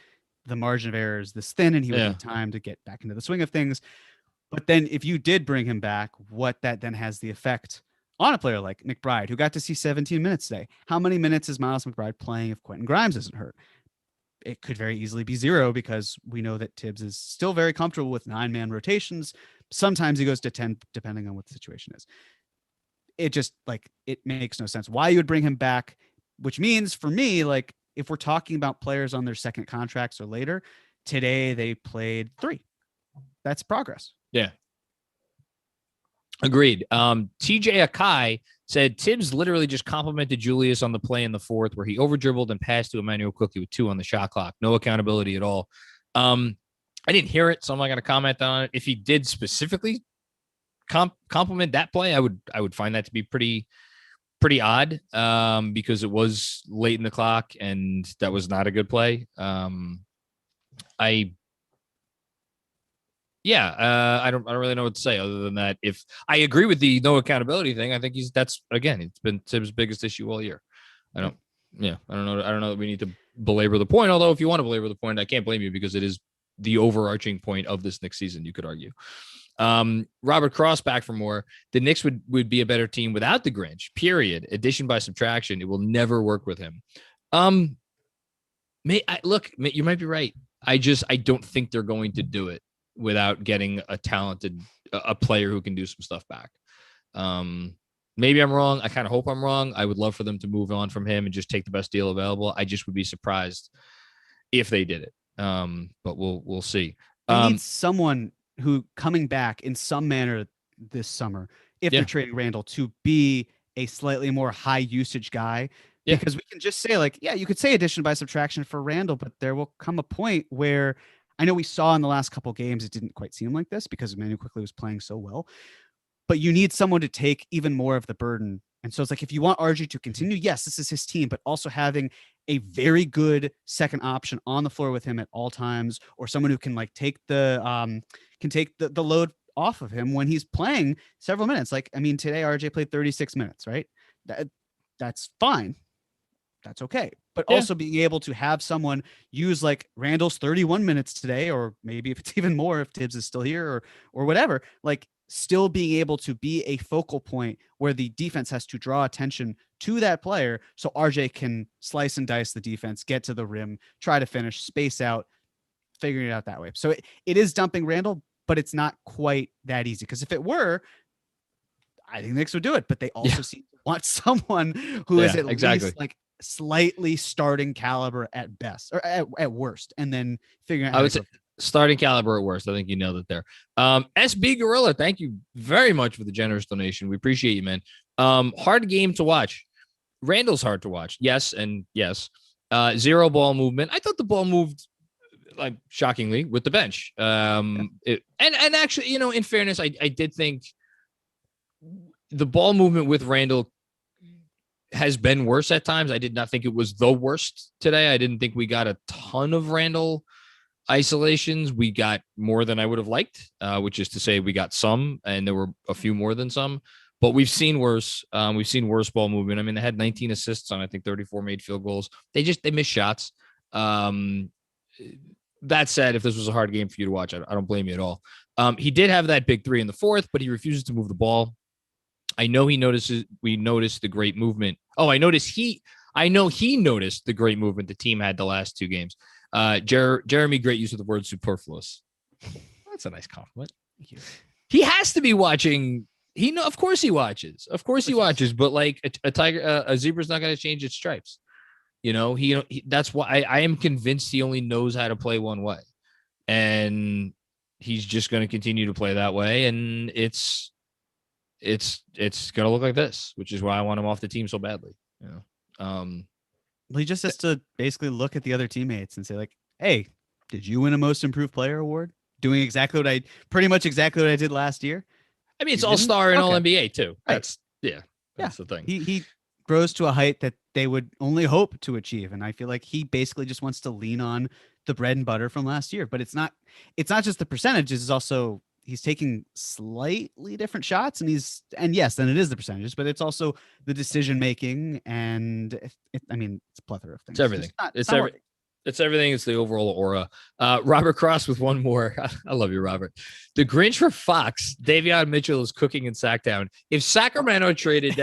[SPEAKER 3] the margin of error is this thin and he would have time to get back into the swing of things. But then if you did bring him back, what that then has the effect on a player like McBride, who got to see 17 minutes today. How many minutes is Miles McBride playing if Quentin Grimes isn't hurt? It could very easily be 0, because we know that Tibbs is still very comfortable with 9-man rotations. Sometimes he goes to 10, depending on what the situation is. It just it makes no sense why you would bring him back, which means for me, if we're talking about players on their second contracts or later, today they played 3. That's progress.
[SPEAKER 2] Yeah. Agreed. TJ Akai said Tibbs literally just complimented Julius on the play in the 4th where he over dribbled and passed to Emmanuel Quickly with 2 on the shot clock. No accountability at all. I didn't hear it, so I'm not going to comment on it. If he did specifically compliment that play, I would find that to be pretty odd, because it was late in the clock and that was not a good play. I don't really know what to say other than that. If I agree with the no accountability thing, I think it's been Tibbs' biggest issue all year. I don't know that we need to belabor the point. Although if you want to belabor the point, I can't blame you, because it is the overarching point of this Knicks season, you could argue. Robert Cross back for more. The Knicks would be a better team without the Grinch, period. Addition by subtraction. It will never work with him. Look, you might be right. I don't think they're going to do it without getting a player who can do some stuff back. Maybe I'm wrong. I kind of hope I'm wrong. I would love for them to move on from him and just take the best deal available. I just would be surprised if they did it. But we'll see.
[SPEAKER 3] They need someone who coming back in some manner this summer, if they're trading Randall, to be a slightly more high usage guy,
[SPEAKER 2] Yeah.
[SPEAKER 3] Because we can just say like, yeah, you could say addition by subtraction for Randall, but there will come a point where I know we saw in the last couple games, it didn't quite seem like this because Emmanuel quickly was playing so well, but you need someone to take even more of the burden. And so it's like, if you want RG to continue, yes, this is his team, but also having a very good second option on the floor with him at all times, or someone who can like take the load off of him when he's playing several minutes. Like, I mean, today RJ played 36 minutes, right? That's fine. That's okay. But also being able to have someone use like Randall's 31 minutes today, or maybe if it's even more, if Tibbs is still here or whatever, like still being able to be a focal point where the defense has to draw attention to that player. So RJ can slice and dice the defense, get to the rim, try to finish, space out, figuring it out that way. So it is dumping Randall, but it's not quite that easy. Because if it were, I think the Knicks would do it, but they also seem to want someone who is at least like slightly starting caliber at best or at worst, and then figuring out how
[SPEAKER 2] I would say starting caliber at worst. I think you nailed it there. SB Gorilla, thank you very much for the generous donation. We appreciate you, man. Hard game to watch. Randall's hard to watch. Yes. And yes. Zero ball movement. I thought the ball moved like shockingly with the bench. And actually, you know, in fairness, I did think the ball movement with Randall has been worse at times. I did not think it was the worst today. I didn't think we got a ton of Randall isolations. We got more than I would have liked, which is to say we got some, and there were a few more than some, but we've seen worse. We've seen worse ball movement. I mean, they had 19 assists on, I think 34 made field goals. They missed shots. That said, if this was a hard game for you to watch, I don't blame you at all. He did have that big three in the fourth, but he refuses to move the ball. I know we noticed the great movement. Oh, I know he noticed the great movement the team had the last two games. Jeremy, great use of the word superfluous. That's a nice compliment. Thank you. He has to be watching. Of course he watches. Of course he watches. But like a zebra's not going to change its stripes. You know, that's why I am convinced he only knows how to play one way, and he's just going to continue to play that way. And it's going to look like this, which is why I want him off the team so badly. You know,
[SPEAKER 3] well, he just has to basically look at the other teammates and say like, hey, did you win a most improved player award? Doing pretty much exactly what I did last year.
[SPEAKER 2] I mean, it's all-star and all-NBA too. That's that's the thing.
[SPEAKER 3] He grows to a height that they would only hope to achieve. And I feel like he basically just wants to lean on the bread and butter from last year, but it's not just the percentages. It's also, he's taking slightly different shots, and yes, then it is the percentages, but it's also the decision making, and it's a plethora of things.
[SPEAKER 2] It's everything. It's everything. It's the overall aura. Robert Cross with one more. I love you, Robert. The Grinch for Fox. Davion Mitchell is cooking in Sacktown. If Sacramento traded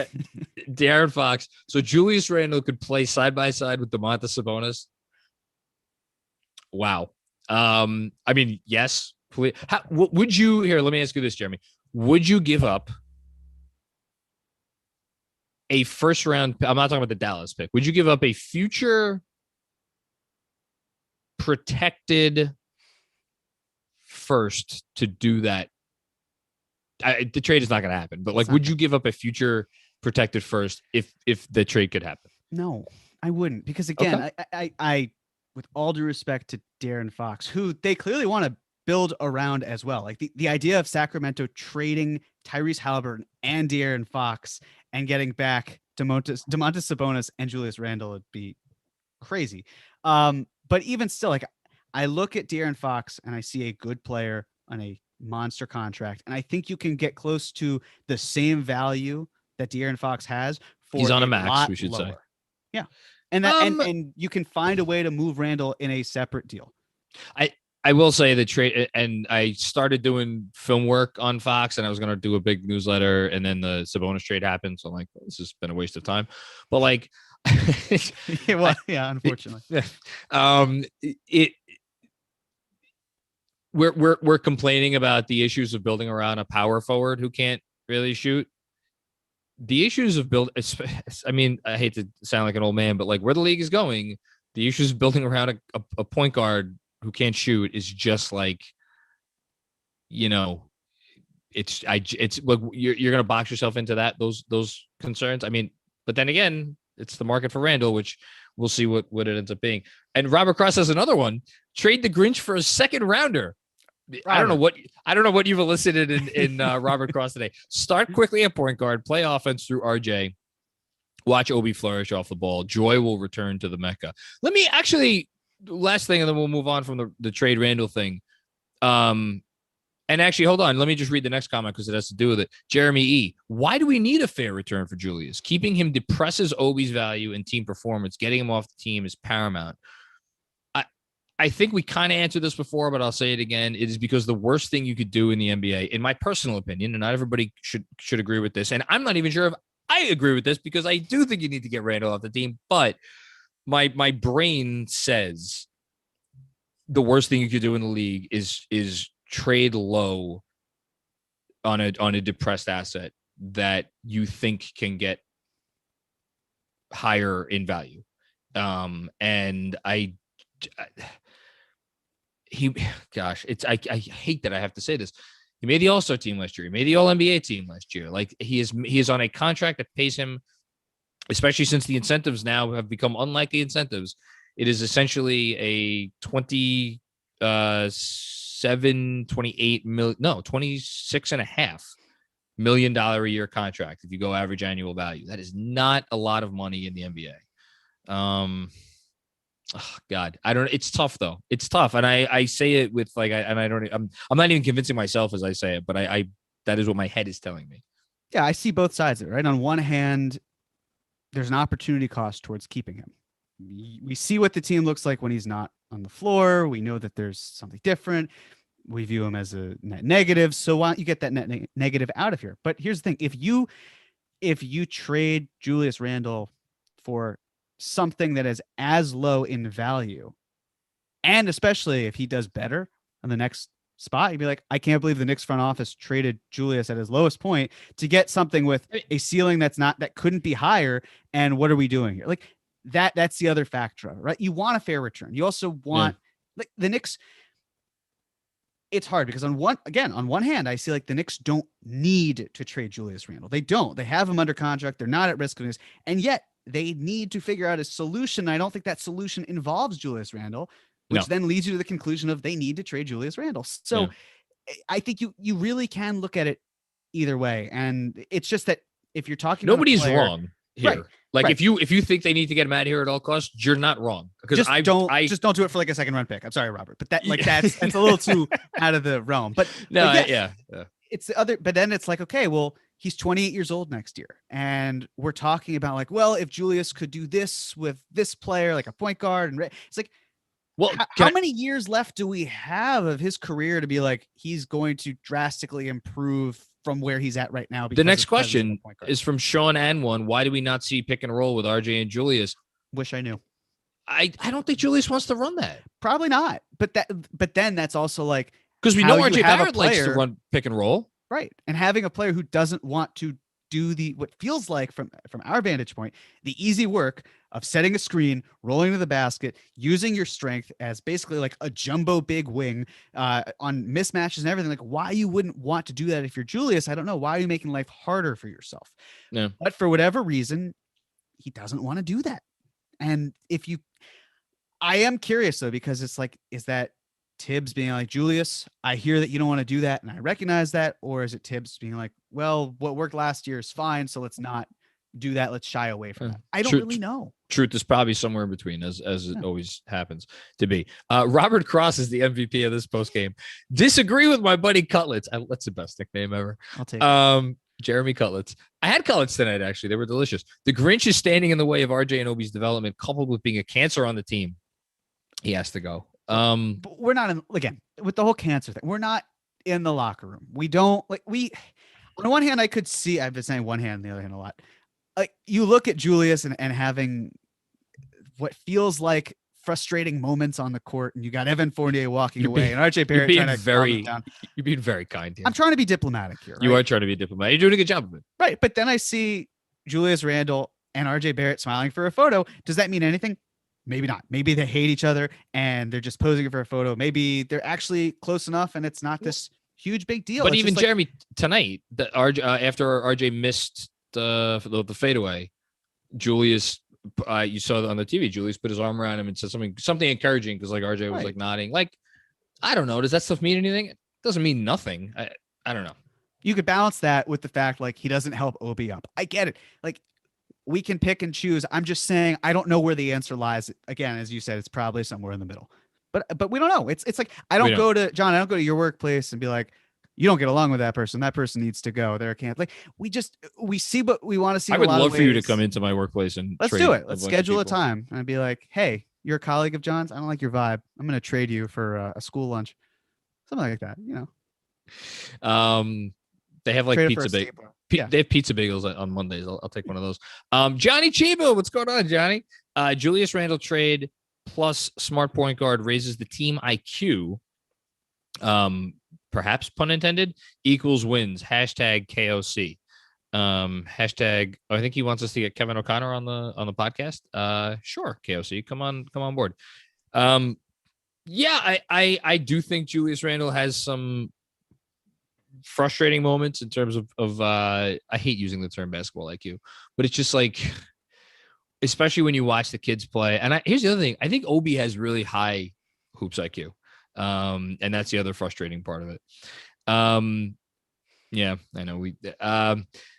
[SPEAKER 2] De'Aaron Fox so Julius Randle could play side by side with Domantas Sabonis, wow. I mean, yes. Please. Would you here? Let me ask you this, Jeremy. Would you give up a first round? I'm not talking about the Dallas pick. Would you give up a future protected first to do that? The trade is not going to happen, but like, would you give up a future protected first if the trade could happen?
[SPEAKER 3] No, I wouldn't, because again, okay. I with all due respect to De'Aaron Fox, who they clearly want to build around as well. Like the idea of Sacramento trading Tyrese Halliburton and De'Aaron Fox and getting back Domantas Sabonis and Julius Randle would be crazy. But even still, like, I look at De'Aaron Fox and I see a good player on a monster contract, and I think you can get close to the same value that De'Aaron Fox has for
[SPEAKER 2] he's on a max, we should say.
[SPEAKER 3] Yeah. And that and you can find a way to move Randle in a separate deal.
[SPEAKER 2] I will say the trade, and I started doing film work on Fox, and I was going to do a big newsletter, and then the Sabonis trade happened. So I'm like, this has been a waste of time. But like,
[SPEAKER 3] unfortunately,
[SPEAKER 2] we're complaining about the issues of building around a power forward who can't really shoot. The issues of I mean, I hate to sound like an old man, but like where the league is going, the issues of building around a point guard who can't shoot is just like, you know, it's like you're going to box yourself into those concerns. I mean, but then again, it's the market for Randall, which we'll see what it ends up being. And Robert Cross has another one. Trade the Grinch for a second rounder. I don't know what you've elicited in Robert Cross today. Start quickly at point guard, play offense through RJ. Watch Obi flourish off the ball. Joy will return to the Mecca. Let me actually, last thing, and then we'll move on from the trade Randall thing. And actually, hold on. Let me just read the next comment because it has to do with it. Jeremy E. Why do we need a fair return for Julius? Keeping him depresses Obi's value and team performance. Getting him off the team is paramount. I think we kind of answered this before, but I'll say it again. It is because the worst thing you could do in the NBA, in my personal opinion, and not everybody should agree with this, and I'm not even sure if I agree with this because I do think you need to get Randall off the team, but my brain says the worst thing you could do in the league is trade low on a depressed asset that you think can get higher in value. And I hate that I have to say this. He made the All-Star team last year. He made the All-NBA team last year. Like he is on a contract that pays him, especially since the incentives now have become unlikely incentives. It is essentially a $26.5 million a year contract if you go average annual value. That is not a lot of money in the NBA. God, I don't. It's tough though. It's tough, and I say it with like, I'm not even convincing myself as I say it, but I that is what my head is telling me.
[SPEAKER 3] Yeah, I see both sides of it. Right, on one hand, there's an opportunity cost towards keeping him. We see what the team looks like when he's not on the floor. We know that there's something different. We view him as a net negative. So why don't you get that net negative out of here? But here's the thing: if you trade Julius Randle for something that is as low in value, and especially if he does better on the next spot, you'd be like, I can't believe the Knicks front office traded Julius at his lowest point to get something with a ceiling that couldn't be higher. And what are we doing here? Like that's the other factor, right? You want a fair return. You also want like the Knicks. It's hard because on one hand, I see like the Knicks don't need to trade Julius Randle. They don't. They have him under contract. They're not at risk of this, and yet they need to figure out a solution. I don't think that solution involves Julius Randle, which then leads you to the conclusion of they need to trade Julius Randle. So I think you really can look at it either way. And it's just that if you're talking
[SPEAKER 2] nobody's
[SPEAKER 3] about
[SPEAKER 2] wrong here.
[SPEAKER 3] Right,
[SPEAKER 2] like
[SPEAKER 3] right.
[SPEAKER 2] if you think they need to get him out of here at all costs, you're not wrong. Because
[SPEAKER 3] just don't do it for like a second round pick. I'm sorry, Robert, but that's a little too out of the realm. But it's the other, but then it's like, okay, well, he's 28 years old next year. And we're talking about like, well, if Julius could do this with this player, like a point guard, and it's like, well, how many years left do we have of his career to be like, he's going to drastically improve from where he's at right now?
[SPEAKER 2] The next question is from Sean Anwan. Why do we not see pick and roll with RJ and Julius?
[SPEAKER 3] Wish I knew.
[SPEAKER 2] I don't think Julius wants to run that.
[SPEAKER 3] Probably not. But then that's also like,
[SPEAKER 2] because we know RJ Barrett likes to run pick and roll.
[SPEAKER 3] Right. And having a player who doesn't want to do what feels like from our vantage point, the easy work of setting a screen, rolling to the basket, using your strength as basically like a jumbo big wing on mismatches and everything. Like why you wouldn't want to do that if you're Julius, I don't know. Why are you making life harder for yourself?
[SPEAKER 2] Yeah.
[SPEAKER 3] But for whatever reason, he doesn't want to do that. And I am curious though, because it's like, is that Tibbs being like, Julius, I hear that you don't want to do that, and I recognize that? Or is it Tibbs being like, well, what worked last year is fine, so let's not do that. Let's shy away from that. I don't really know. Truth
[SPEAKER 2] is probably somewhere in between, as it always happens to be. Robert Cross is the MVP of this post game. Disagree with my buddy Cutlets. That's the best nickname ever.
[SPEAKER 3] I'll take it.
[SPEAKER 2] Jeremy Cutlets. I had cutlets tonight, actually. They were delicious. The Grinch is standing in the way of RJ and Obi's development, coupled with being a cancer on the team. He has to go.
[SPEAKER 3] But we're not again with the whole cancer thing. We're not in the locker room. We don't on the one hand, I could see, I've been saying one hand, on the other hand a lot. Like you look at Julius and having what feels like frustrating moments on the court, and you got Evan Fournier walking away and RJ Barrett trying to calm him down.
[SPEAKER 2] You're being very kind here.
[SPEAKER 3] I'm trying to be diplomatic here. Right?
[SPEAKER 2] You are trying to be diplomatic. You're doing a good job of it.
[SPEAKER 3] Right. But then I see Julius Randle and RJ Barrett smiling for a photo. Does that mean anything? Maybe not. Maybe they hate each other and they're just posing for a photo. Maybe they're actually close enough and it's not this huge big deal.
[SPEAKER 2] But it's even Jeremy tonight, after RJ missed the fadeaway, Julius you saw on the TV, Julius put his arm around him and said something encouraging because like RJ was
[SPEAKER 3] Right.
[SPEAKER 2] like nodding. Like, I don't know. Does that stuff mean anything? It doesn't mean nothing. I don't know.
[SPEAKER 3] You could balance that with the fact like he doesn't help Obi up. I get it. Like we can pick and choose. I'm just saying I don't know where the answer lies. Again, as you said, it's probably somewhere in the middle. But we don't know. It's like I don't go to John. I don't go to your workplace and be like, you don't get along with that person. That person needs to go. They're can't like we see what we want to see.
[SPEAKER 2] I would love for you to come into my workplace and
[SPEAKER 3] let's do it. Let's schedule a time and be like, hey, you're a colleague of John's. I don't like your vibe. I'm going to trade you for a school lunch, something like that. You know.
[SPEAKER 2] They have like
[SPEAKER 3] Trade
[SPEAKER 2] pizza bagels.
[SPEAKER 3] Yeah.
[SPEAKER 2] They have pizza bagels on Mondays. I'll take one of those. Johnny Chiba, what's going on, Johnny? Julius Randle trade plus smart point guard raises the team IQ. Perhaps pun intended, equals wins. Hashtag KOC. Hashtag. I think he wants us to get Kevin O'Connor on the podcast. Sure, KOC, come on board. Yeah, I do think Julius Randle has some frustrating moments in terms of I hate using the term basketball IQ, but it's just like, especially when you watch the kids play. And here's the other thing. I think Obi has really high hoops IQ. And that's the other frustrating part of it. Yeah, I know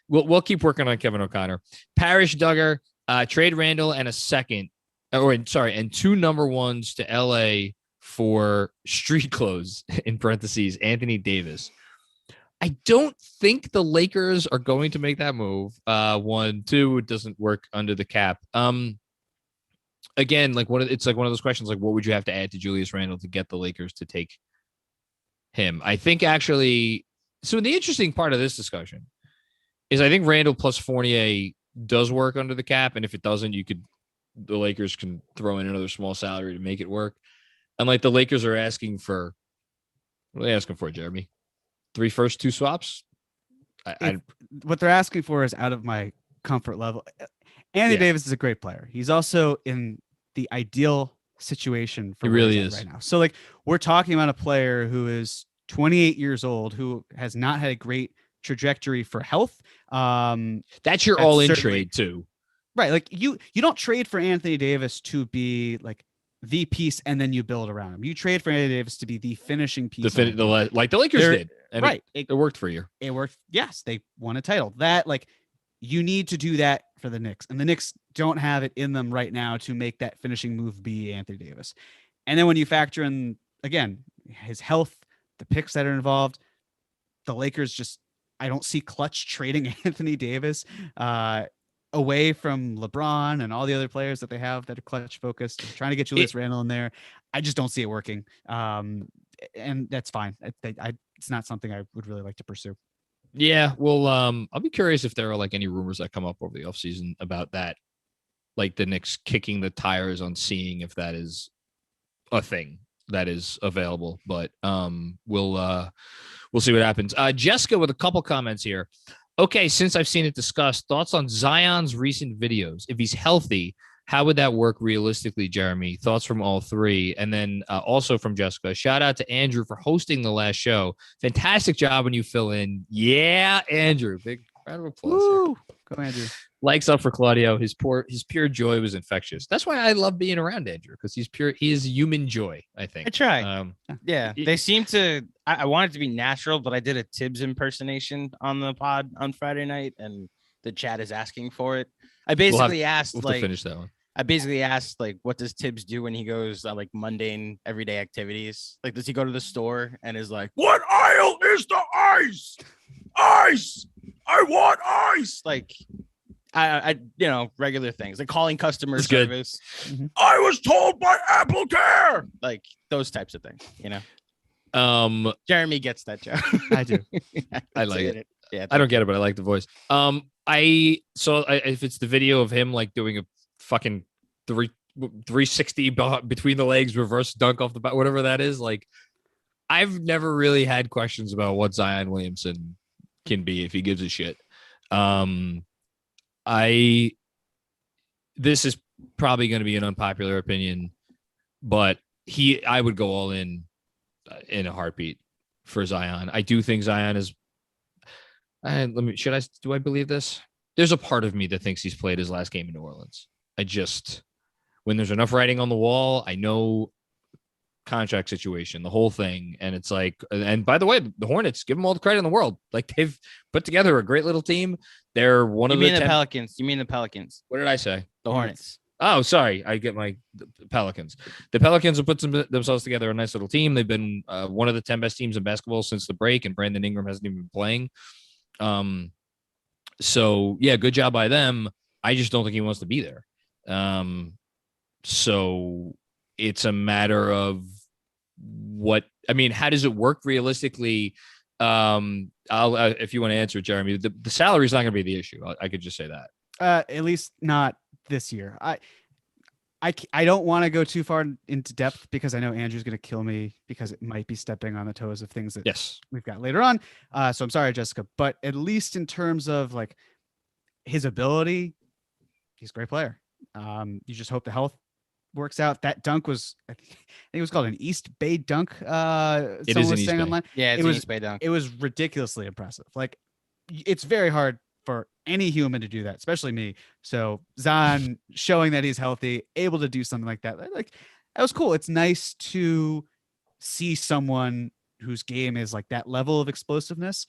[SPEAKER 2] we'll keep working on Kevin O'Connor. Parrish Duggar, trade Randle and and 2 number 1s to LA for street clothes, in parentheses, Anthony Davis. I don't think the Lakers are going to make that move. 1, 2, it doesn't work under the cap. Again, like it's like one of those questions, like what would you have to add to Julius Randle to get the Lakers to take him? I think actually, so the interesting part of this discussion is I think Randle plus Fournier does work under the cap. And if it doesn't, the Lakers can throw in another small salary to make it work. And like the Lakers are asking for, what are they asking for, Jeremy? 3 first, 2 swaps?
[SPEAKER 3] What they're asking for is out of my comfort level. Anthony Davis is a great player. He's also in the ideal situation for
[SPEAKER 2] he really is
[SPEAKER 3] right now. So like we're talking about a player who is 28 years old, who has not had a great trajectory for health.
[SPEAKER 2] That's your all-in trade too.
[SPEAKER 3] Right. Like you don't trade for Anthony Davis to be like the piece and then you build around him. You trade for Anthony Davis to be the finishing piece.
[SPEAKER 2] Like the Lakers did. And
[SPEAKER 3] right.
[SPEAKER 2] It worked for you.
[SPEAKER 3] It worked. Yes. They won a title. That like you need to do that for the Knicks, and the Knicks don't have it in them right now to make that finishing move be Anthony Davis. And then when you factor in, again, his health, the picks that are involved, the Lakers just, I don't see Clutch trading Anthony Davis away from LeBron and all the other players that they have that are Clutch focused, trying to get Julius Randle in there. I just don't see it working. And that's fine. It's not something I would really like to pursue.
[SPEAKER 2] Yeah, well, I'll be curious if there are like any rumors that come up over the offseason about that, like the Knicks kicking the tires on seeing if that is a thing that is available. But we'll see what happens. Jessica with a couple comments here. Okay, since I've seen it discussed, thoughts on Zion's recent videos. If he's healthy, how would that work realistically, Jeremy? Thoughts from all 3. And then also from Jessica, shout out to Andrew for hosting the last show. Fantastic job when you fill in. Yeah, Andrew. Big round of applause.
[SPEAKER 3] Woo! Go, Andrew.
[SPEAKER 2] Likes up for Claudio. His pure joy was infectious. That's why I love being around Andrew, because he is human joy, I think.
[SPEAKER 1] I try. Yeah, they seem to. I want it to be natural, but I did a Tibbs impersonation on the pod on Friday night, and the chat is asking for it. I basically asked,
[SPEAKER 2] we'll have to finish that one.
[SPEAKER 1] I basically asked, like, what does Tibbs do when he goes on, like, mundane everyday activities? Like, does he go to the store and is like, what aisle is the ice? Ice! I want ice! Like, I regular things. Like calling customer service. Mm-hmm. I was told by Apple Care! Like, those types of things, Jeremy gets that joke.
[SPEAKER 3] I do.
[SPEAKER 2] I like it. Yeah, I don't get it, but I like the voice. If it's the video of him, like, doing a fucking 360 between the legs reverse dunk off the bat, whatever that is, like, I've never really had questions about what Zion Williamson can be if he gives a shit. This is probably going to be an unpopular opinion, but I would go all in a heartbeat for Zion. I do think Zion is. Do I believe this? There's a part of me that thinks he's played his last game in New Orleans. when there's enough writing on the wall, I know contract situation, the whole thing. And it's like, and by the way, the Hornets, give them all the credit in the world. Like, they've put together a great little team. They're one of the
[SPEAKER 1] Pelicans. You mean the Pelicans?
[SPEAKER 2] What did I say?
[SPEAKER 1] The Hornets.
[SPEAKER 2] Oh, sorry. I get the Pelicans. The Pelicans have put themselves together a nice little team. They've been one of the 10 best teams in basketball since the break, and Brandon Ingram hasn't even been playing. So yeah, good job by them. I just don't think he wants to be there. So it's a matter of how does it work realistically? If you want to answer it, Jeremy, the salary is not going to be the issue. I could just say that.
[SPEAKER 3] At least not this year. I don't want to go too far into depth because I know Andrew's going to kill me because it might be stepping on the toes of things that we've got later on. So I'm sorry, Jessica, but at least in terms of like his ability, he's a great player. You just hope the health works out. That dunk was, I think it was called an East Bay dunk.
[SPEAKER 2] It is an East Bay.
[SPEAKER 1] Online. Yeah, it was East Bay dunk.
[SPEAKER 3] It was ridiculously impressive. Like, it's very hard for any human to do that, especially me. So Zion showing that he's healthy, able to do something like that, like that was cool. It's nice to see someone whose game is like that level of explosiveness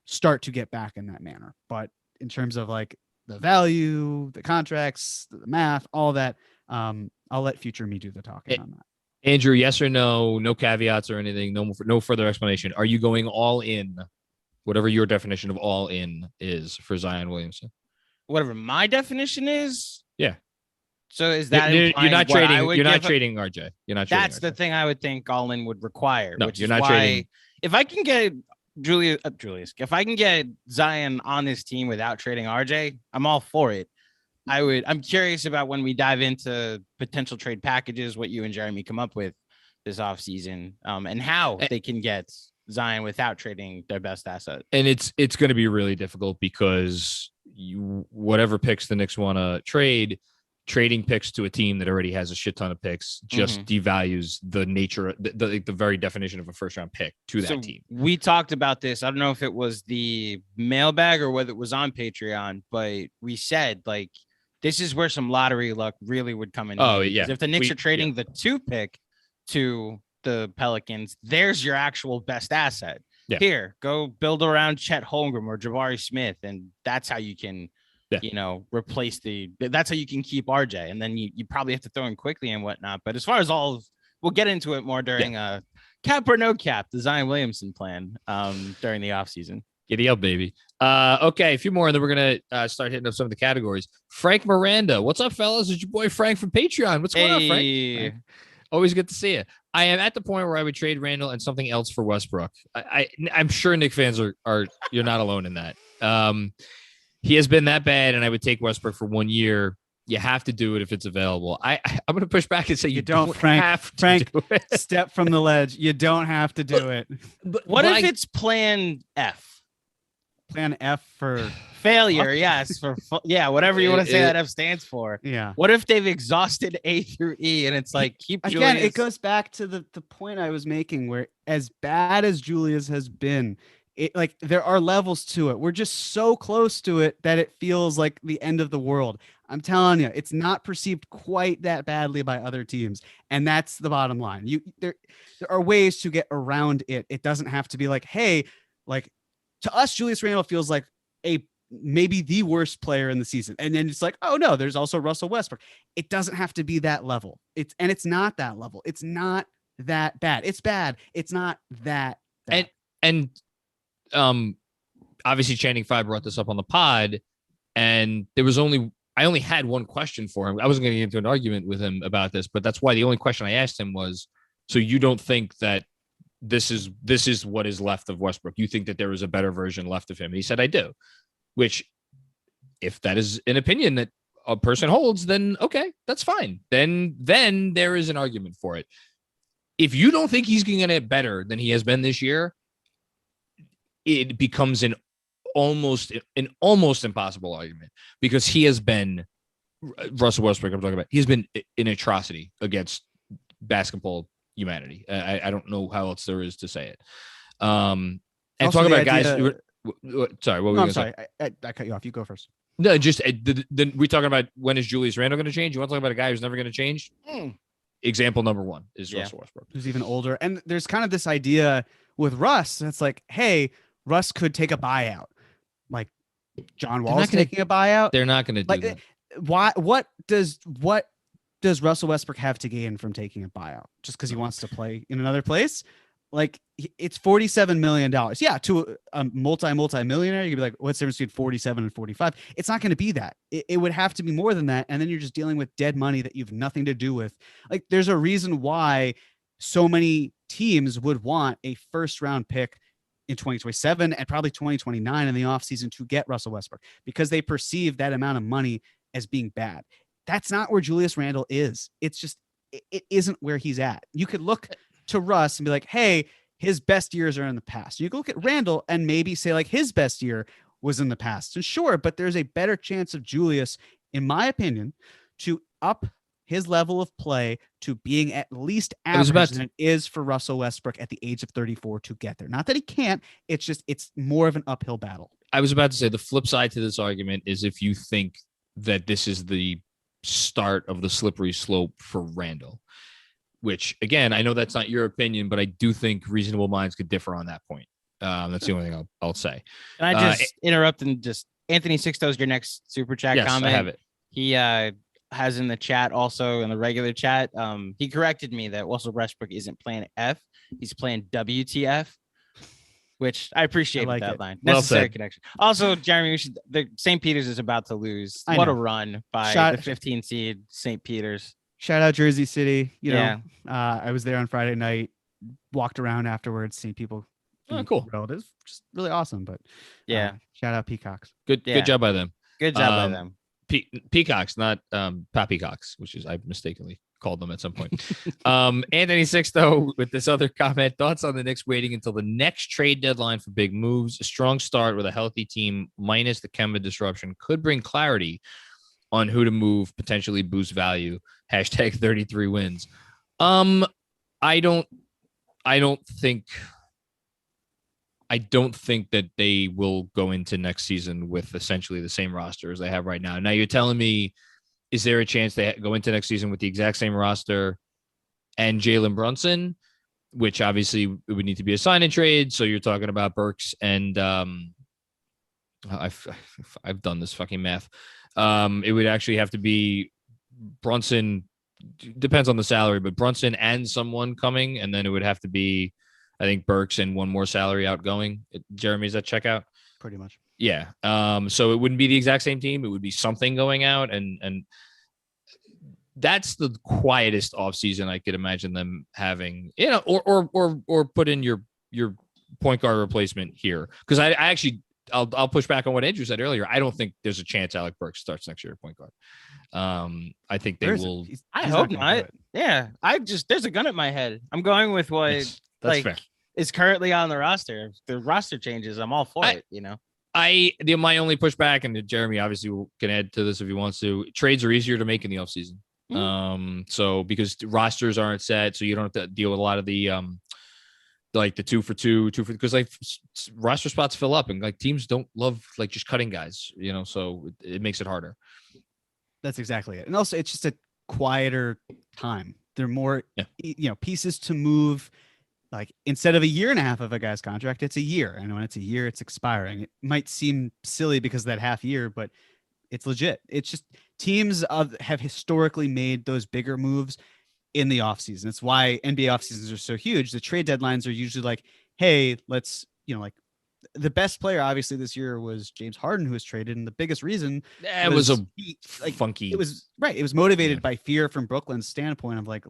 [SPEAKER 3] start to get back in that manner. But in terms of like the value, the contracts, the math, all that, I'll let future me do the talking on that.
[SPEAKER 2] Andrew, yes or no? No caveats or anything. No further explanation. Are you going all in? Whatever your definition of all in is for Zion Williamson.
[SPEAKER 1] Whatever my definition is.
[SPEAKER 2] Yeah.
[SPEAKER 1] So is that
[SPEAKER 2] you're not trading? You're not trading RJ. You're not.
[SPEAKER 1] That's
[SPEAKER 2] RJ.
[SPEAKER 1] The thing I would think all in would require.
[SPEAKER 2] No,
[SPEAKER 1] which
[SPEAKER 2] you're
[SPEAKER 1] is
[SPEAKER 2] not
[SPEAKER 1] why
[SPEAKER 2] trading.
[SPEAKER 1] If I can get Julius, if I can get Zion on this team without trading RJ, I'm all for it. I'm curious about when we dive into potential trade packages, what you and Jeremy come up with this offseason, and how they can get Zion without trading their best asset.
[SPEAKER 2] And it's going to be really difficult because whatever picks the Knicks want to trade, trading picks to a team that already has a shit ton of picks just devalues the nature, the very definition of a first round pick to that team.
[SPEAKER 1] We talked about this. I don't know if it was the mailbag or whether it was on Patreon, but we said like, this is where some lottery luck really would come in.
[SPEAKER 2] Oh, yeah.
[SPEAKER 1] If the Knicks are trading the 2 pick to the Pelicans, there's your actual best asset.
[SPEAKER 2] Yeah.
[SPEAKER 1] Here, go build around Chet Holmgren or Jabari Smith, and that's how you can, replace that's how you can keep RJ. And then you probably have to throw in quickly and whatnot. But as far as we'll get into it more during cap or no cap, the Zion Williamson plan during the offseason.
[SPEAKER 2] Giddy up, baby. Okay, a few more, and then we're gonna start hitting up some of the categories. Frank Miranda, what's up, fellas? It's your boy Frank from Patreon. What's going on, Frank? Always good to see you. I am at the point where I would trade Randall and something else for Westbrook. I'm sure Knicks fans are you're not alone in that. He has been that bad, and I would take Westbrook for 1 year. You have to do it if it's available. I'm going to push back and say you don't have to do it.
[SPEAKER 3] Step from the ledge. You don't have to do it.
[SPEAKER 1] But what if it's plan F?
[SPEAKER 3] Plan F for
[SPEAKER 1] failure. Yes. Whatever you want to say that F stands for.
[SPEAKER 3] Yeah.
[SPEAKER 1] What if they've exhausted A through E and it's like, keep
[SPEAKER 3] again,
[SPEAKER 1] Julius.
[SPEAKER 3] It goes back to the point I was making where as bad as Julius has been, it like there are levels to it. We're just so close to it that it feels like the end of the world. I'm telling you, it's not perceived quite that badly by other teams. And that's the bottom line. There are ways to get around it. It doesn't have to be like, hey, like, to us, Julius Randle feels like maybe the worst player in the season. And then it's like, oh no, there's also Russell Westbrook. It doesn't have to be that level. It's not that level. It's not that bad. It's bad. It's not that bad.
[SPEAKER 2] And obviously Channing Frye brought this up on the pod, and I only had one question for him. I wasn't going to get into an argument with him about this, but that's why the only question I asked him was, so you don't think that this is what is left of Westbrook? You think that there is a better version left of him? And he said, I do. Which, if that is an opinion that a person holds, then okay, that's fine. Then there is an argument for it. If you don't think he's going to get better than he has been this year, it becomes an almost impossible argument, because he has been Russell Westbrook. I'm talking about. He's been an atrocity against basketball humanity. I don't know how else there is to say it. And talking about guys. Sorry, what were
[SPEAKER 3] No,
[SPEAKER 2] you
[SPEAKER 3] I'm
[SPEAKER 2] gonna
[SPEAKER 3] sorry.
[SPEAKER 2] say?
[SPEAKER 3] I cut you off. You go first.
[SPEAKER 2] No, just we talking about when is Julius Randle going to change? You want to talk about a guy who's never going to change? Example number one is Russell Westbrook,
[SPEAKER 3] who's even older. And there's kind of this idea with Russ. It's like, hey, Russ could take a buyout. Like John Wall's taking a buyout.
[SPEAKER 2] They're not going to do that.
[SPEAKER 3] Why? What does Russell Westbrook have to gain from taking a buyout? Just because he wants to play in another place? Like it's $47 million. Yeah, to a multi-millionaire, you could be like, what's the difference between 47 and 45? It's not going to be that. It would have to be more than that. And then you're just dealing with dead money that you have nothing to do with. Like there's a reason why so many teams would want a first round pick in 2027 and probably 2029 in the offseason to get Russell Westbrook because they perceive that amount of money as being bad. That's not where Julius Randle is. It's just, it isn't where he's at. You could look to Russ and be like, hey, his best years are in the past. You can look at Randle and maybe say like his best year was in the past. And sure, but there's a better chance of Julius, in my opinion, to up his level of play to being at least average than it is for Russell Westbrook at the age of 34 to get there. Not that he can't, it's just, it's more of an uphill battle.
[SPEAKER 2] I was about to say the flip side to this argument is if you think that this is the start of the slippery slope for Randle, which again, I know that's not your opinion, but I do think reasonable minds could differ on that point. That's the only thing I'll say.
[SPEAKER 1] Can I just interrupt and just Anthony Sixto's your next super chat comment?
[SPEAKER 2] I have it.
[SPEAKER 1] He has in the chat also in the regular chat. He corrected me that Russell Westbrook isn't playing F, he's playing WTF, which I appreciate that line. Necessary connection. Also, Jeremy, the St. Peter's is about to lose. What a run by the 15 seed St. Peter's.
[SPEAKER 3] Shout out Jersey City. You know, I was there on Friday night, walked around afterwards, seeing people.
[SPEAKER 2] Oh, cool.
[SPEAKER 3] Relatives, just really awesome. But shout out Peacocks.
[SPEAKER 2] Good job by them.
[SPEAKER 1] Good job by them.
[SPEAKER 2] Peacocks, not Poppycocks, which is I mistakenly called them at some point. Anthony Sixto with this other comment. Thoughts on the Knicks waiting until the next trade deadline for big moves? A strong start with a healthy team minus the Kemba disruption could bring clarity on who to move, potentially boost value. Hashtag 33 wins. I don't think that they will go into next season with essentially the same roster as they have right now. Now you're telling me, is there a chance they go into next season with the exact same roster and Jalen Brunson, which obviously it would need to be a sign and trade. So you're talking about Burks and I've done this fucking math. It would actually have to be Brunson, depends on the salary, but Brunson and someone coming, and then it would have to be, I think, Burks and one more salary outgoing. Jeremy's that check out?
[SPEAKER 3] Pretty much. Yeah.
[SPEAKER 2] So it wouldn't be the exact same team. It would be something going out, and that's the quietest offseason I could imagine them having, you know, or put in your point guard replacement here. Because I actually I'll push back on what Andrew said earlier. I don't think there's a chance Alec Burks starts next year at point guard. I think they will.
[SPEAKER 1] I hope not. Yeah. There's a gun at my head. I'm going with what
[SPEAKER 2] that's fair.
[SPEAKER 1] Is currently on the roster. If the roster changes, I'm all for it, you know.
[SPEAKER 2] My only pushback, and Jeremy obviously can add to this if he wants to, trades are easier to make in the offseason. So because rosters aren't set, so you don't have to deal with a lot of the like the 2 for 2 because like roster spots fill up and like teams don't love like just cutting guys, you know, so it makes it harder.
[SPEAKER 3] That's exactly it. And also it's just a quieter time. There are more pieces to move. Like instead of a year and a half of a guy's contract, it's a year. And when it's a year, it's expiring. It might seem silly because of that half year, but it's legit. It's just teams have historically made those bigger moves in the offseason. It's why NBA offseasons are so huge. The trade deadlines are usually like, hey, let's, like the best player obviously this year was James Harden, who was traded. And the biggest reason
[SPEAKER 2] it was funky.
[SPEAKER 3] It was right. It was motivated by fear from Brooklyn's standpoint of like,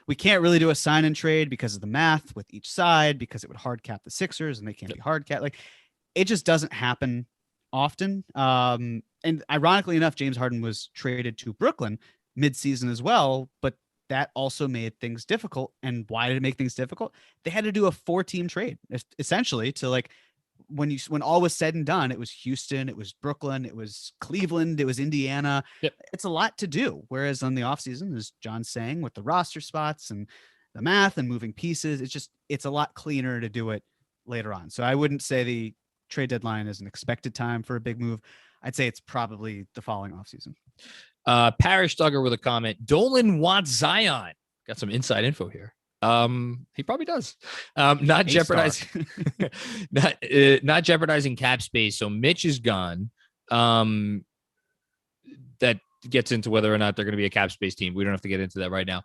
[SPEAKER 3] we can't really do a sign and trade because of the math with each side, because it would hard cap the Sixers and they can't be hard cap. Like it just doesn't happen often. And ironically enough, James Harden was traded to Brooklyn mid-season as well, but that also made things difficult. And why did it make things difficult? They had to do a 4-team trade essentially to like, when all was said and done, it was Houston, it was Brooklyn, it was Cleveland, it was Indiana. Yep. It's a lot to do. Whereas on the offseason, as John's saying, with the roster spots and the math and moving pieces, it's a lot cleaner to do it later on. So I wouldn't say trade deadline is an expected time for a big move, I'd say it's probably the following offseason.
[SPEAKER 2] Parrish Duggar with a comment. Dolan wants Zion. Got some inside info here. He probably does. Not jeopardizing, not jeopardizing cap space. So Mitch is gone. That gets into whether or not they're going to be a cap space team. We don't have to get into that right now.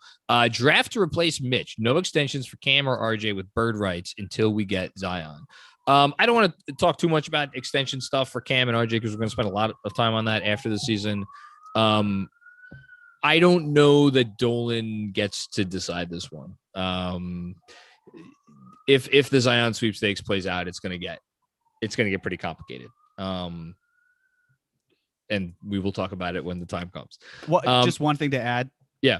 [SPEAKER 2] Draft to replace Mitch. No extensions for Cam or RJ with bird rights until we get Zion. I don't want to talk too much about extension stuff for Cam and RJ because we're going to spend a lot of time on that after the season. I don't know that Dolan gets to decide this one. If the Zion sweepstakes plays out, it's going to get pretty complicated. And we will talk about it when the time comes.
[SPEAKER 3] Well, just one thing to add.
[SPEAKER 2] Yeah.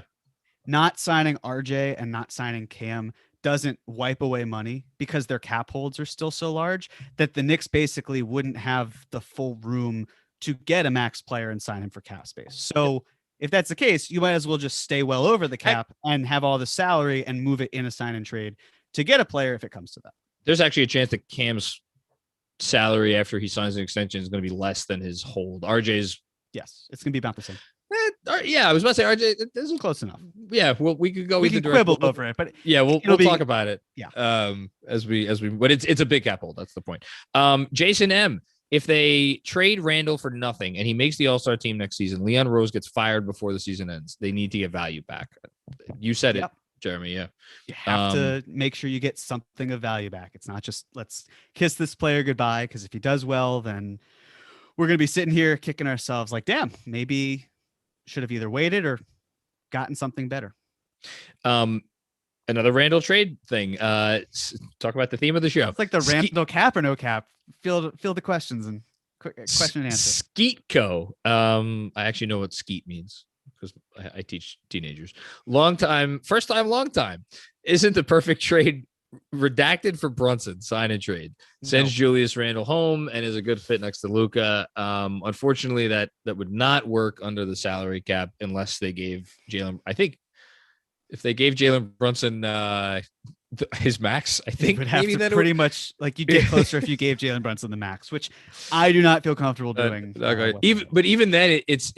[SPEAKER 3] Not signing RJ and not signing Cam doesn't wipe away money because their cap holds are still so large that the Knicks basically wouldn't have the full room to get a max player and sign him for cap space. So if that's the case, you might as well just stay well over the cap and have all the salary and move it in a sign and trade to get a player if it comes to that.
[SPEAKER 2] There's actually a chance that Cam's salary after he signs an extension is going to be less than his hold. RJ's,
[SPEAKER 3] yes, it's going to be about the same.
[SPEAKER 2] Yeah, I was about to say RJ
[SPEAKER 3] isn't close enough.
[SPEAKER 2] Yeah, well, we could go.
[SPEAKER 3] We can quibble over it, but
[SPEAKER 2] yeah, we'll talk about it.
[SPEAKER 3] Yeah.
[SPEAKER 2] As we, but it's a big cap hold. That's the point. Jason M. If they trade Randall for nothing and he makes the All-Star team next season, Leon Rose gets fired before the season ends. They need to get value back. You said it, Jeremy. Yeah.
[SPEAKER 3] You have to make sure you get something of value back. It's not just let's kiss this player goodbye, because if he does well, then we're going to be sitting here kicking ourselves like, damn, maybe should have either waited or gotten something better.
[SPEAKER 2] Another Randall trade thing. Talk about the theme of the show.
[SPEAKER 3] It's like the Randall cap or no cap. Field the questions and question and answer.
[SPEAKER 2] Skeetco. I actually know what skeet means because I teach teenagers. First time, long time. Isn't the perfect trade redacted for Brunson? Sign and trade. Sends Julius Randle home and is a good fit next to Luka. Unfortunately, that would not work under the salary cap unless they gave Jalen. I think if they gave Jalen Brunson his max, I think
[SPEAKER 3] would have to pretty much like you get closer if you gave Jalen Brunson the max, which I do not feel comfortable doing.
[SPEAKER 2] Even then, it's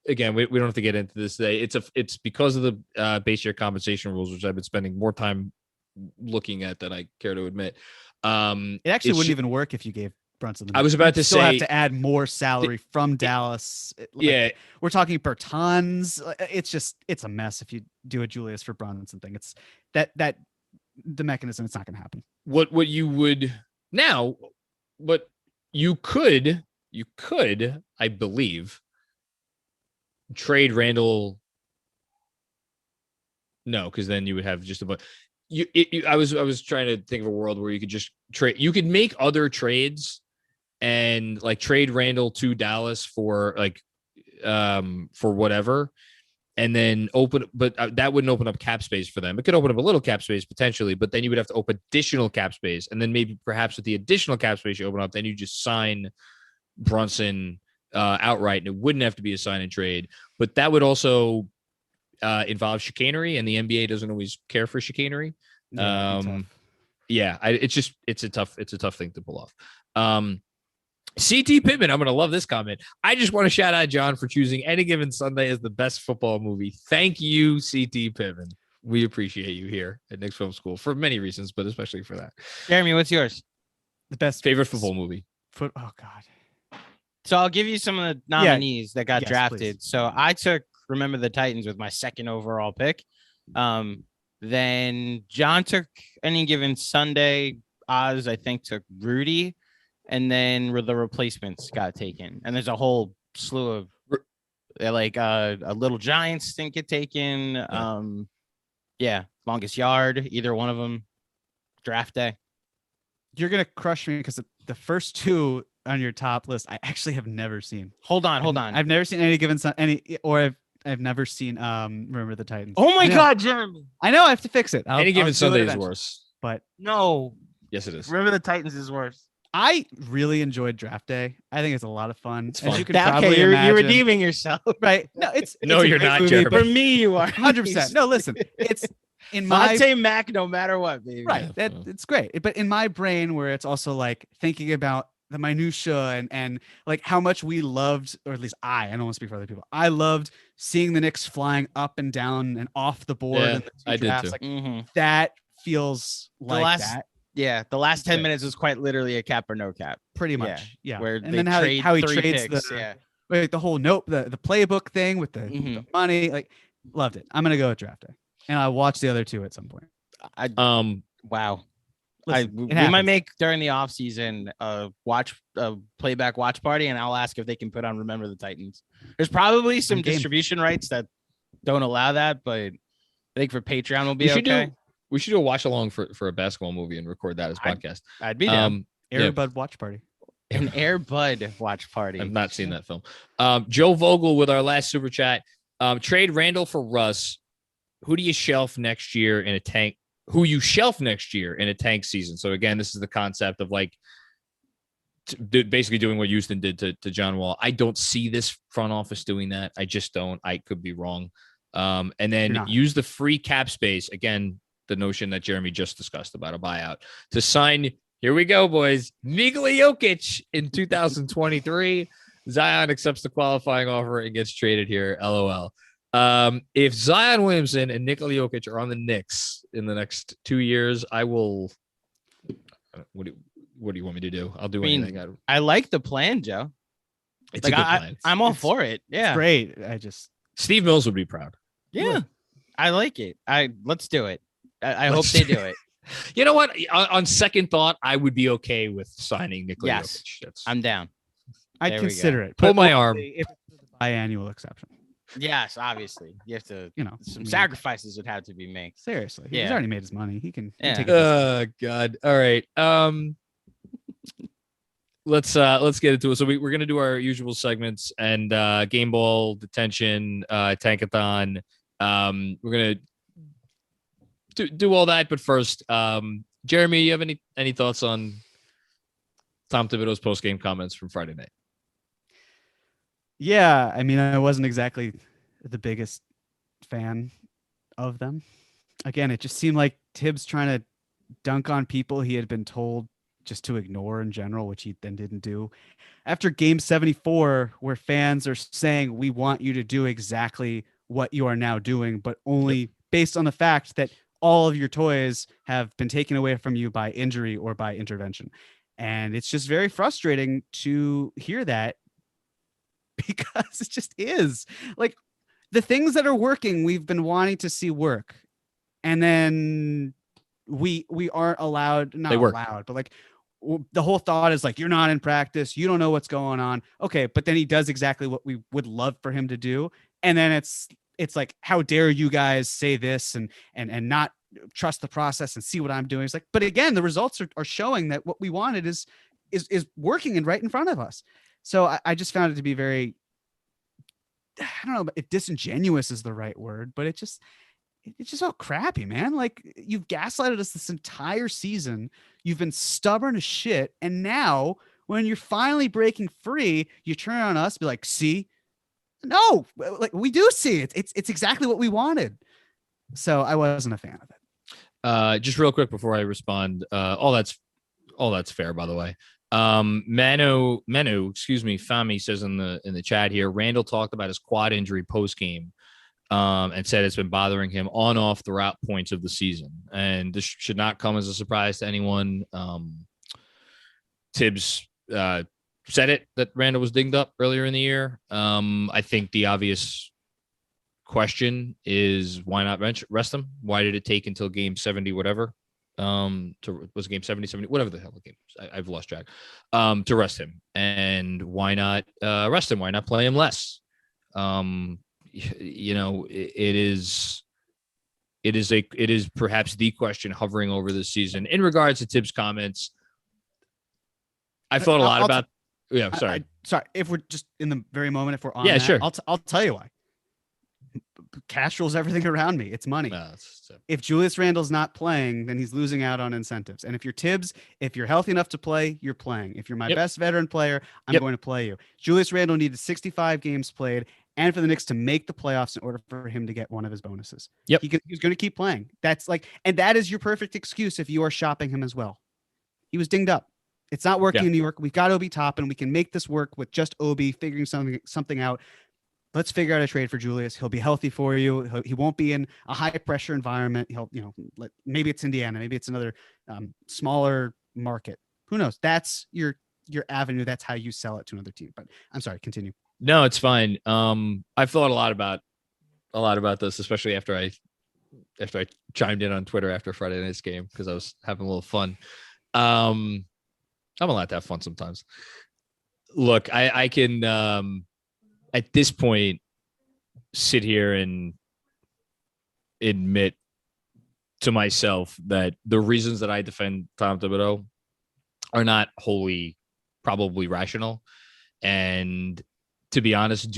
[SPEAKER 2] again, we don't have to get into this today. It's because of the base year compensation rules, which I've been spending more time looking at than I care to admit.
[SPEAKER 3] It actually wouldn't even work if you gave Brunson the max.
[SPEAKER 2] I was about to say,
[SPEAKER 3] have to add more salary from Dallas. We're talking per tons. It's a mess if you do a Julius for Brunson thing. It's that the mechanism, it's not going to happen.
[SPEAKER 2] What you could, I believe, trade Randall. No, because then you would have just a bunch. I was trying to think of a world where you could just trade. You could make other trades and like trade Randall to Dallas for whatever. And then that wouldn't open up cap space for them. It could open up a little cap space potentially, but then you would have to open additional cap space. And then maybe perhaps with the additional cap space you open up, then you just sign Brunson outright, and it wouldn't have to be a sign and trade. But that would also involve chicanery, and the NBA doesn't always care for chicanery. It's a tough thing to pull off. CT Pittman, I'm going to love this comment. I just want to shout out John for choosing Any Given Sunday as the best football movie. Thank you, CT Pittman. We appreciate you here at Knicks Film School for many reasons, but especially for that.
[SPEAKER 1] Jeremy, what's yours?
[SPEAKER 3] The best
[SPEAKER 2] favorite football movie?
[SPEAKER 3] Oh, God.
[SPEAKER 1] So I'll give you some of the nominees that got drafted.
[SPEAKER 3] Please.
[SPEAKER 1] So I took Remember the Titans with my second overall pick. Then John took Any Given Sunday. Oz, I think, took Rudy. And then the replacements got taken. And there's a whole slew of a Little Giants didn't get taken. Longest Yard, either one of them. Draft day.
[SPEAKER 3] You're going to crush me because the first two on your top list, I actually have never seen.
[SPEAKER 1] Hold on.
[SPEAKER 3] I've never seen Any Given I've never seen Remember the Titans.
[SPEAKER 1] Oh my God, Jeremy.
[SPEAKER 3] I know I have to fix it.
[SPEAKER 2] Any Given Sunday is worse.
[SPEAKER 3] But
[SPEAKER 1] no.
[SPEAKER 2] Yes, it is.
[SPEAKER 1] Remember the Titans is worse.
[SPEAKER 3] I really enjoyed Draft Day. I think it's a lot of fun.
[SPEAKER 2] It's fun.
[SPEAKER 3] As you can probably imagine.
[SPEAKER 1] You're redeeming yourself.
[SPEAKER 3] Right. No, it's
[SPEAKER 2] you're not, Jeremy.
[SPEAKER 1] For me, you are.
[SPEAKER 3] 100%. No, listen, in my
[SPEAKER 1] Fonte Mac, no matter what, baby.
[SPEAKER 3] right, it's great. But in my brain, where it's also like thinking about the minutia and like how much we loved, or at least I don't want to speak for other people. I loved seeing the Knicks flying up and down and off the board.
[SPEAKER 2] Yeah,
[SPEAKER 3] in the two
[SPEAKER 2] I did
[SPEAKER 3] drafts.
[SPEAKER 2] too.
[SPEAKER 3] Like that feels like that.
[SPEAKER 1] Yeah, the last 10 minutes was quite literally a cap or no cap.
[SPEAKER 3] Pretty much. Yeah.
[SPEAKER 1] Where
[SPEAKER 3] and
[SPEAKER 1] they
[SPEAKER 3] then how he
[SPEAKER 1] trade
[SPEAKER 3] trades
[SPEAKER 1] picks,
[SPEAKER 3] the whole the playbook thing with the money. Like, loved it. I'm gonna go with draft day. And I watched the other two at some point.
[SPEAKER 1] Wow.
[SPEAKER 3] Listen,
[SPEAKER 1] we might make during the off season playback watch party, and I'll ask if they can put on Remember the Titans. There's probably some distribution rights that don't allow that, but I think for Patreon will be okay.
[SPEAKER 2] We should do a watch along for a basketball movie and record that as podcast.
[SPEAKER 1] I'd be down.
[SPEAKER 3] Bud watch party.
[SPEAKER 1] An Air Bud watch party.
[SPEAKER 2] I've not seen that film. Joe Vogel with our last super chat. Trade Randall for Russ. Who do you shelf next year in a tank? Who you shelf next year in a tank season? So again, this is the concept of like basically doing what Houston did to John Wall. I don't see this front office doing that. I just don't. I could be wrong. And then use the free cap space. Again, the notion that Jeremy just discussed about a buyout to sign. Here we go, boys. Nikola Jokic in 2023. Zion accepts the qualifying offer and gets traded here. LOL. If Zion Williamson and Nikola Jokic are on the Knicks in the next 2 years, I will. What do you want me to do? I'll do anything.
[SPEAKER 1] I like the plan, Joe.
[SPEAKER 2] It's like a good plan.
[SPEAKER 1] I'm all for it. Yeah,
[SPEAKER 3] it's great.
[SPEAKER 2] Steve Mills would be proud.
[SPEAKER 1] Yeah, I like it. Let's do it. I hope they do it.
[SPEAKER 2] You know what? On second thought, I would be okay with signing Nikola Jokic.
[SPEAKER 1] I'm down.
[SPEAKER 3] I'd consider it.
[SPEAKER 2] Pull my arm.
[SPEAKER 3] If it's a biannual exception.
[SPEAKER 1] Yes, obviously. You have to, some sacrifices would have to be made.
[SPEAKER 3] Seriously. He's already made his money. He can take
[SPEAKER 2] it. God. All right. Let's get into it. So we're gonna do our usual segments and game ball, detention, tankathon. We're gonna do all that, but first, Jeremy, you have any thoughts on Tom Thibodeau's post-game comments from Friday night?
[SPEAKER 3] Yeah, I mean, I wasn't exactly the biggest fan of them. Again, it just seemed like Tibbs trying to dunk on people he had been told just to ignore in general, which he then didn't do. After game 74, where fans are saying, we want you to do exactly what you are now doing, but only based on the fact that all of your toys have been taken away from you by injury or by intervention. And it's just very frustrating to hear that, because it just is like the things that are working, we've been wanting to see work. And then we aren't allowed, but like the whole thought is like, you're not in practice. You don't know what's going on. Okay. But then he does exactly what we would love for him to do. And then it's like, how dare you guys say this and not trust the process and see what I'm doing. It's like, but again, the results are showing that what we wanted is working and right in front of us. So I just found it to be very, I don't know if disingenuous is the right word, but it just felt crappy, man. Like, you've gaslighted us this entire season. You've been stubborn as shit. And now when you're finally breaking free, you turn on us, be like, see, no, like we do see it. It's exactly what we wanted. So I wasn't a fan of it.
[SPEAKER 2] Just real quick before I respond, all that's fair, by the way. Manu, Fami says in the chat here, Randall talked about his quad injury post game, and said it's been bothering him on off throughout points of the season. And this should not come as a surprise to anyone. Tibbs said it that Randall was dinged up earlier in the year. I think the obvious question is, why not rest him? Why did it take until game 70, whatever? Was game 70, whatever the hell the game was. I've lost track. To rest him. And why not rest him? Why not play him less? It is perhaps the question hovering over this season in regards to Tibbs' comments. I've thought a lot about. Sorry.
[SPEAKER 3] Sorry. If we're just in the very moment, if we're on,
[SPEAKER 2] sure.
[SPEAKER 3] I'll tell you why. Cash rules everything around me. It's money. If Julius Randle's not playing, then he's losing out on incentives. And if you're Tibbs, if you're healthy enough to play, you're playing. If you're my best veteran player, I'm going to play you. Julius Randle needed 65 games played, and for the Knicks to make the playoffs in order for him to get one of his bonuses.
[SPEAKER 2] Yep.
[SPEAKER 3] He's going to keep playing. And that is your perfect excuse if you are shopping him as well. He was dinged up. It's not working in New York. We've got Obi Toppin. We can make this work with just Obi figuring something out. Let's figure out a trade for Julius. He'll be healthy for you. He won't be in a high pressure environment. Maybe it's Indiana. Maybe it's another smaller market. Who knows? That's your avenue. That's how you sell it to another team. But I'm sorry, continue.
[SPEAKER 2] No, it's fine. I've thought a lot about this, especially after I chimed in on Twitter after Friday night's game because I was having a little fun. I'm allowed to have fun sometimes. Look, I can at this point sit here and admit to myself that the reasons that I defend Tom Thibodeau are not wholly probably rational, and to be honest,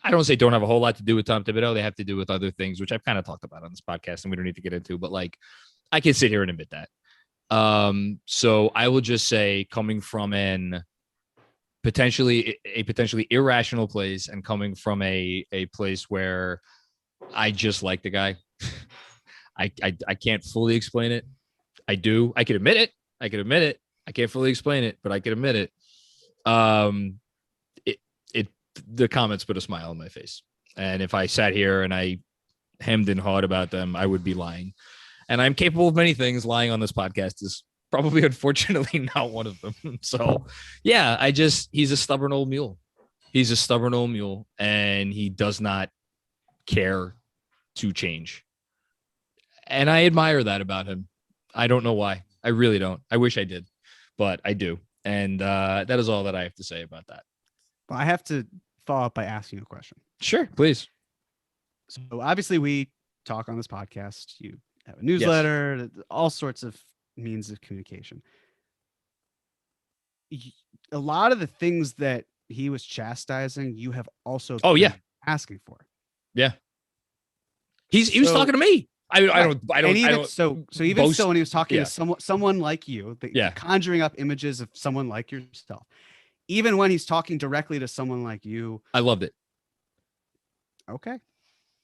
[SPEAKER 2] I don't say don't have a whole lot to do with Tom Thibodeau. They have to do with other things, which I've kind of talked about on this podcast, and we don't need to get into. But like, I can sit here and admit that. So I will just say, coming from a potentially irrational place and coming from a place where I just like the guy, I can't fully explain it. I do. I can admit it. I can't fully explain it, but I can admit it. The comments put a smile on my face. And if I sat here and I hemmed and hawed about them, I would be lying. And I'm capable of many things. Lying on this podcast is probably, unfortunately, not one of them. So, yeah, he's a stubborn old mule. And he does not care to change. And I admire that about him. I don't know why. I really don't. I wish I did, but I do. And that is all that I have to say about that.
[SPEAKER 3] Well, I have to follow up by asking you a question.
[SPEAKER 2] Sure, please.
[SPEAKER 3] So obviously we talk on this podcast. You have a newsletter, all sorts of means of communication. A lot of the things that he was chastising, you have also been asking for. Yeah.
[SPEAKER 2] He was talking to me. I don't.
[SPEAKER 3] So even when he was talking to someone like you, conjuring up images of someone like yourself, even when he's talking directly to someone like you,
[SPEAKER 2] I loved it.
[SPEAKER 3] Okay.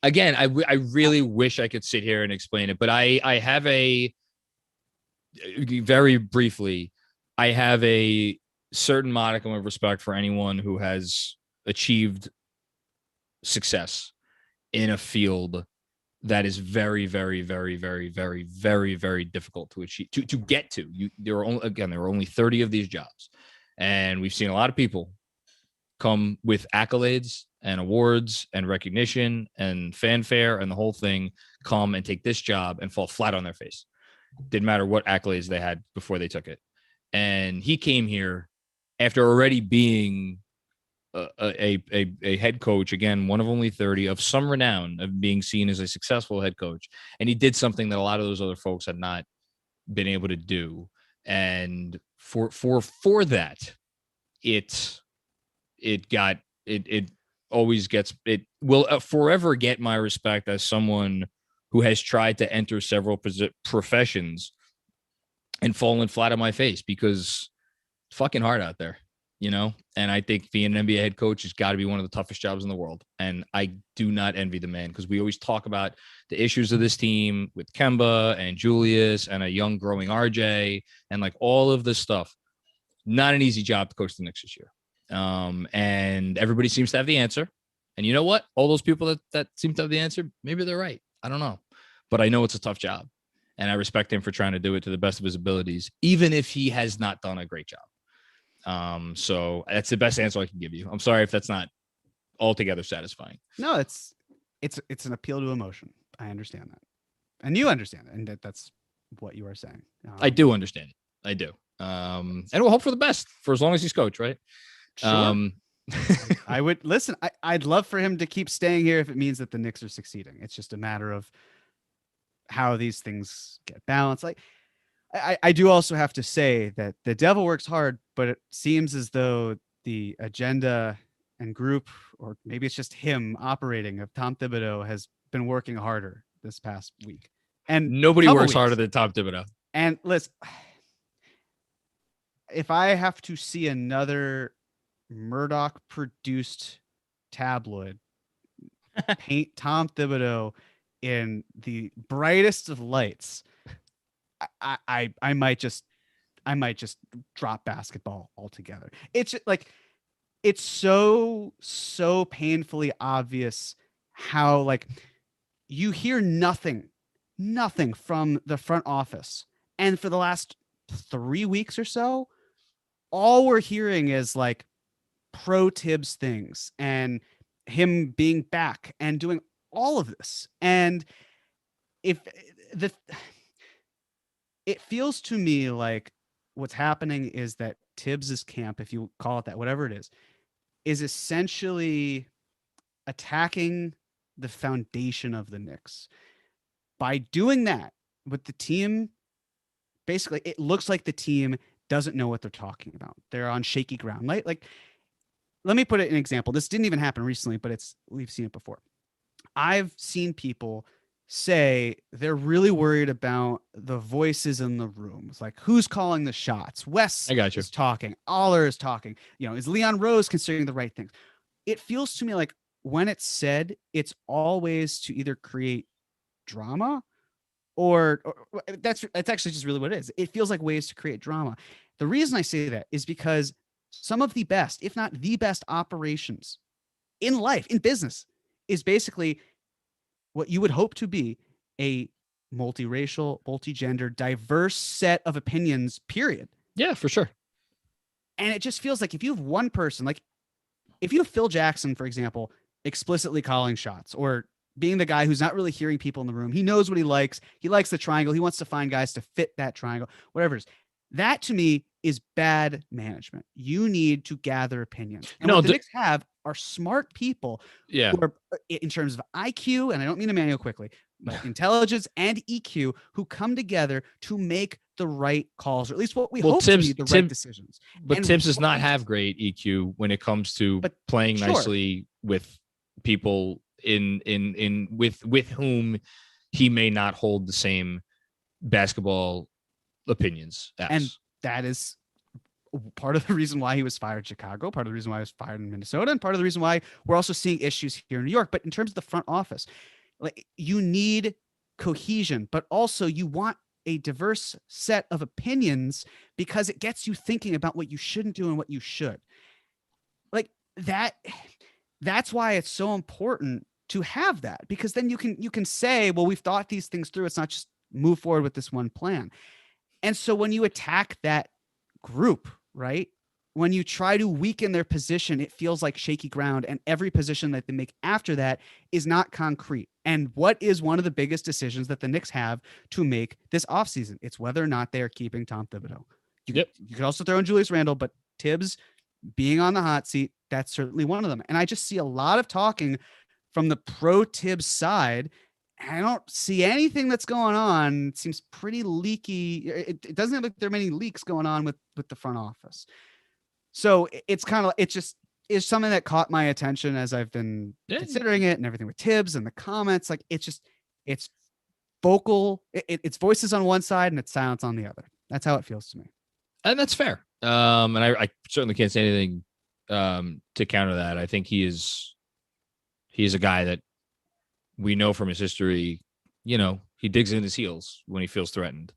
[SPEAKER 2] Again, I really wish I could sit here and explain it, but I have very briefly, I have a certain modicum of respect for anyone who has achieved success in a field that is very, very, very, very, very, very, very difficult to achieve, to get to. There are only 30 of these jobs, and we've seen a lot of people come with accolades and awards and recognition and fanfare and the whole thing, come and take this job and fall flat on their face. Didn't matter what accolades they had before they took it. And he came here after already being a head coach, again, one of only 30, of some renown, of being seen as a successful head coach. And he did something that a lot of those other folks had not been able to do. And for that, it always gets, it will forever get my respect as someone who has tried to enter several professions and fallen flat on my face, because it's fucking hard out there, you know? And I think being an NBA head coach has got to be one of the toughest jobs in the world. And I do not envy the man, because we always talk about the issues of this team with Kemba and Julius and a young growing RJ and like all of this stuff. Not an easy job to coach the Knicks this year. And everybody seems to have the answer. And you know what? All those people that seem to have the answer, maybe they're right. I don't know. But I know it's a tough job. And I respect him for trying to do it to the best of his abilities, even if he has not done a great job. So that's the best answer I can give you. I'm sorry if that's not altogether satisfying.
[SPEAKER 3] No, it's an appeal to emotion. I understand that. And you understand it. And that's what you are saying.
[SPEAKER 2] I do understand it. I do. And we'll hope for the best for as long as he's coach, right?
[SPEAKER 3] Sure. I would listen. I'd love for him to keep staying here if it means that the Knicks are succeeding. It's just a matter of how these things get balanced. Like I do also have to say that the devil works hard, but it seems as though the agenda and group, or maybe it's just him operating, of Tom Thibodeau has been working harder this past week. And
[SPEAKER 2] nobody works harder than Tom Thibodeau.
[SPEAKER 3] And listen, if I have to see another Murdoch produced tabloid paint Tom Thibodeau in the brightest of lights, I might just drop basketball altogether. It's like, it's so painfully obvious how, like, you hear nothing from the front office. And for the last 3 weeks or so, all we're hearing is like pro Tibbs things and him being back and doing all of this. And if it feels to me like what's happening is that Tibbs's camp, if you call it that, whatever it is essentially attacking the foundation of the Knicks. By doing that with the team, basically, it looks like the team doesn't know what they're talking about. They're on shaky ground. Like, let me put it in an example. This didn't even happen recently, but we've seen it before. I've seen people say they're really worried about the voices in the room. It's like, who's calling the shots? Wes is talking. Aller is talking. Is Leon Rose considering the right things? It feels to me like when it's said, it's always to either create drama or that's actually just really what it is. It feels like ways to create drama. The reason I say that is because some of the best, if not the best operations in life, in business, is basically what you would hope to be a multiracial, multigender, diverse set of opinions, period.
[SPEAKER 2] Yeah, for sure.
[SPEAKER 3] And it just feels like if you have one person, like if you have Phil Jackson, for example, explicitly calling shots or being the guy who's not really hearing people in the room, he knows what he likes. He likes the triangle. He wants to find guys to fit that triangle, whatever it is. That to me is bad management. You need to gather opinions. And what the Knicks have are smart people who are, in terms of IQ, and I don't mean Emmanuel quickly, but intelligence and EQ, who come together to make the right calls, or at least what we hope to be the right decisions.
[SPEAKER 2] But Tibbs does not have great EQ when it comes to playing nicely with people with whom he may not hold the same basketball opinions as.
[SPEAKER 3] And that is part of the reason why he was fired in Chicago, part of the reason why he was fired in Minnesota, and part of the reason why we're also seeing issues here in New York. But in terms of the front office, like, you need cohesion, but also you want a diverse set of opinions because it gets you thinking about what you shouldn't do and what you should. Like that's why it's so important to have that, because then you can say, well, we've thought these things through. It's not just move forward with this one plan. And so when you attack that group, right, when you try to weaken their position, it feels like shaky ground, and every position that they make after that is not concrete. And what is one of the biggest decisions that the Knicks have to make this offseason? It's whether or not they are keeping Tom Thibodeau. You could also throw in Julius Randle, but Tibbs being on the hot seat, that's certainly one of them. And I just see a lot of talking from the pro Tibbs side. I don't see anything that's going on. It seems pretty leaky. It doesn't look like there are many leaks going on with the front office. So it's kind of, it's something that caught my attention as I've been considering it and everything with Tibbs and the comments. Like, it's vocal. It's voices on one side and it's silence on the other. That's how it feels to me.
[SPEAKER 2] And that's fair. And I certainly can't say anything to counter that. I think he is a guy that we know from his history, he digs in his heels when he feels threatened.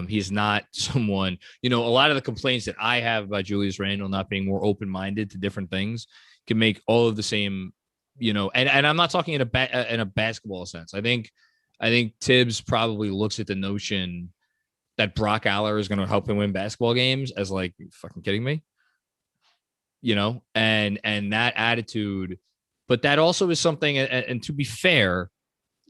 [SPEAKER 2] He's not someone, a lot of the complaints that I have about Julius Randle not being more open-minded to different things can make all of the same, and I'm not talking in a basketball sense. I think Tibbs probably looks at the notion that Brock Aller is going to help him win basketball games as like, are you fucking kidding me? And that attitude. But that also is something, and to be fair,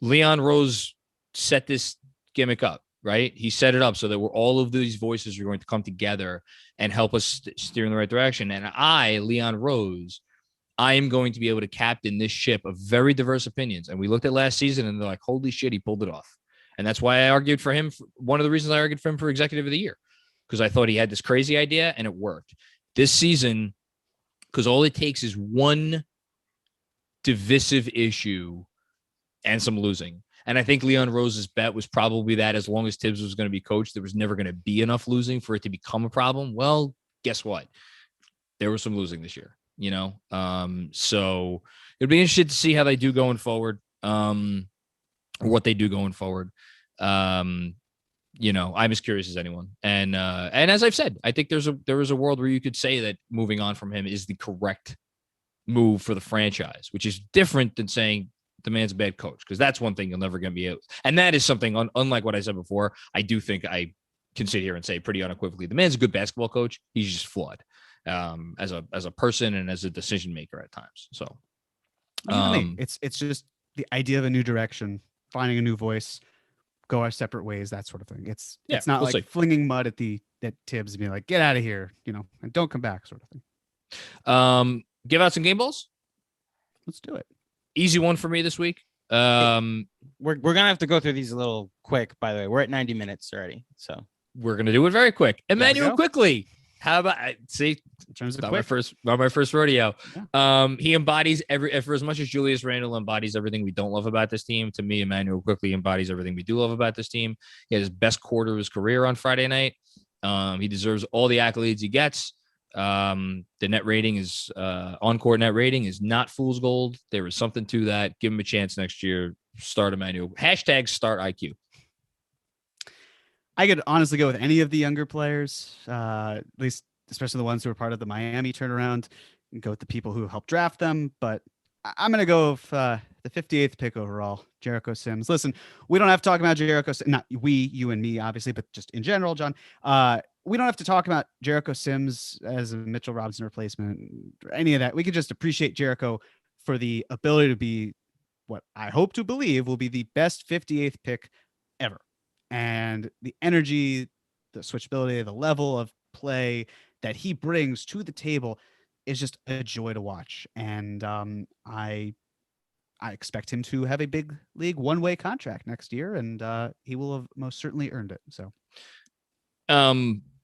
[SPEAKER 2] Leon Rose set this gimmick up, right? He set it up so that all of these voices are going to come together and help us steer in the right direction. And Leon Rose, I am going to be able to captain this ship of very diverse opinions. And we looked at last season and they're like, holy shit, he pulled it off. And that's why I argued for him. One of the reasons I argued for him for executive of the year, because I thought he had this crazy idea and it worked. This season, because all it takes is one divisive issue and some losing. And I think Leon Rose's bet was probably that as long as Tibbs was going to be coached, there was never going to be enough losing for it to become a problem. Well, guess what? There was some losing this year, So it'd be interesting to see how they do going forward, or what they do going forward. I'm as curious as anyone. And as I've said, I think there is a world where you could say that moving on from him is the correct move for the franchise, which is different than saying the man's a bad coach, because that's one thing you'll never get me out. And that is something unlike what I said before. I do think I can sit here and say pretty unequivocally, the man's a good basketball coach. He's just flawed as a person and as a decision maker at times. So
[SPEAKER 3] it's just the idea of a new direction, finding a new voice, go our separate ways, that sort of thing. It's not like flinging mud at Tibbs and being like, get out of here, and don't come back, sort of thing.
[SPEAKER 2] Give out some game balls.
[SPEAKER 3] Let's do it.
[SPEAKER 2] Easy one for me this week.
[SPEAKER 1] We're gonna have to go through these a little quick, by the way. We're at 90 minutes already, so
[SPEAKER 2] we're gonna do it very quick. Emmanuel quickly. How about see?
[SPEAKER 3] In terms of
[SPEAKER 2] my first rodeo.
[SPEAKER 3] Yeah.
[SPEAKER 2] He embodies for as much as Julius Randle embodies everything we don't love about this team. To me, Emmanuel quickly embodies everything we do love about this team. He had his best quarter of his career on Friday night. He deserves all the accolades he gets. The net rating is on-court net rating is not fool's gold. There is something to that. Give him a chance next year. Start Emmanuel. # start IQ.
[SPEAKER 3] I could honestly go with any of the younger players, at least especially the ones who were part of the Miami turnaround, and go with the people who helped draft them. But I'm going to go with the 58th pick overall, Jericho Sims. Listen, we don't have to talk about Jericho. Not you and me, obviously, but just in general, John. We don't have to talk about Jericho Sims as a Mitchell Robinson replacement, or any of that. We could just appreciate Jericho for the ability to be what I hope to believe will be the best 58th pick ever. And the energy, the switchability, the level of play that he brings to the table is just a joy to watch. And I expect him to have a big league one-way contract next year, and he will have most certainly earned it. So,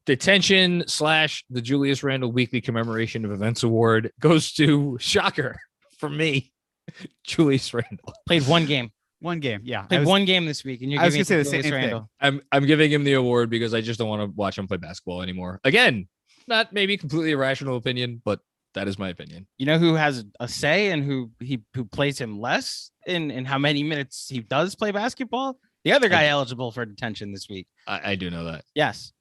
[SPEAKER 2] detention / the Julius Randle Weekly Commemoration of Events Award goes to, shocker for me, Julius Randle.
[SPEAKER 1] Played one game.
[SPEAKER 3] Yeah.
[SPEAKER 1] Played one game this week, and you're giving
[SPEAKER 3] say the
[SPEAKER 1] Julius
[SPEAKER 3] same
[SPEAKER 1] Randle.
[SPEAKER 3] thing.
[SPEAKER 2] I'm giving him the award because I just don't want to watch him play basketball anymore. Again, not maybe completely irrational opinion, but that is my opinion.
[SPEAKER 1] You know who has a say and who plays him less in how many minutes he does play basketball? The other guy eligible for detention this week.
[SPEAKER 2] I do know that.
[SPEAKER 1] Yes.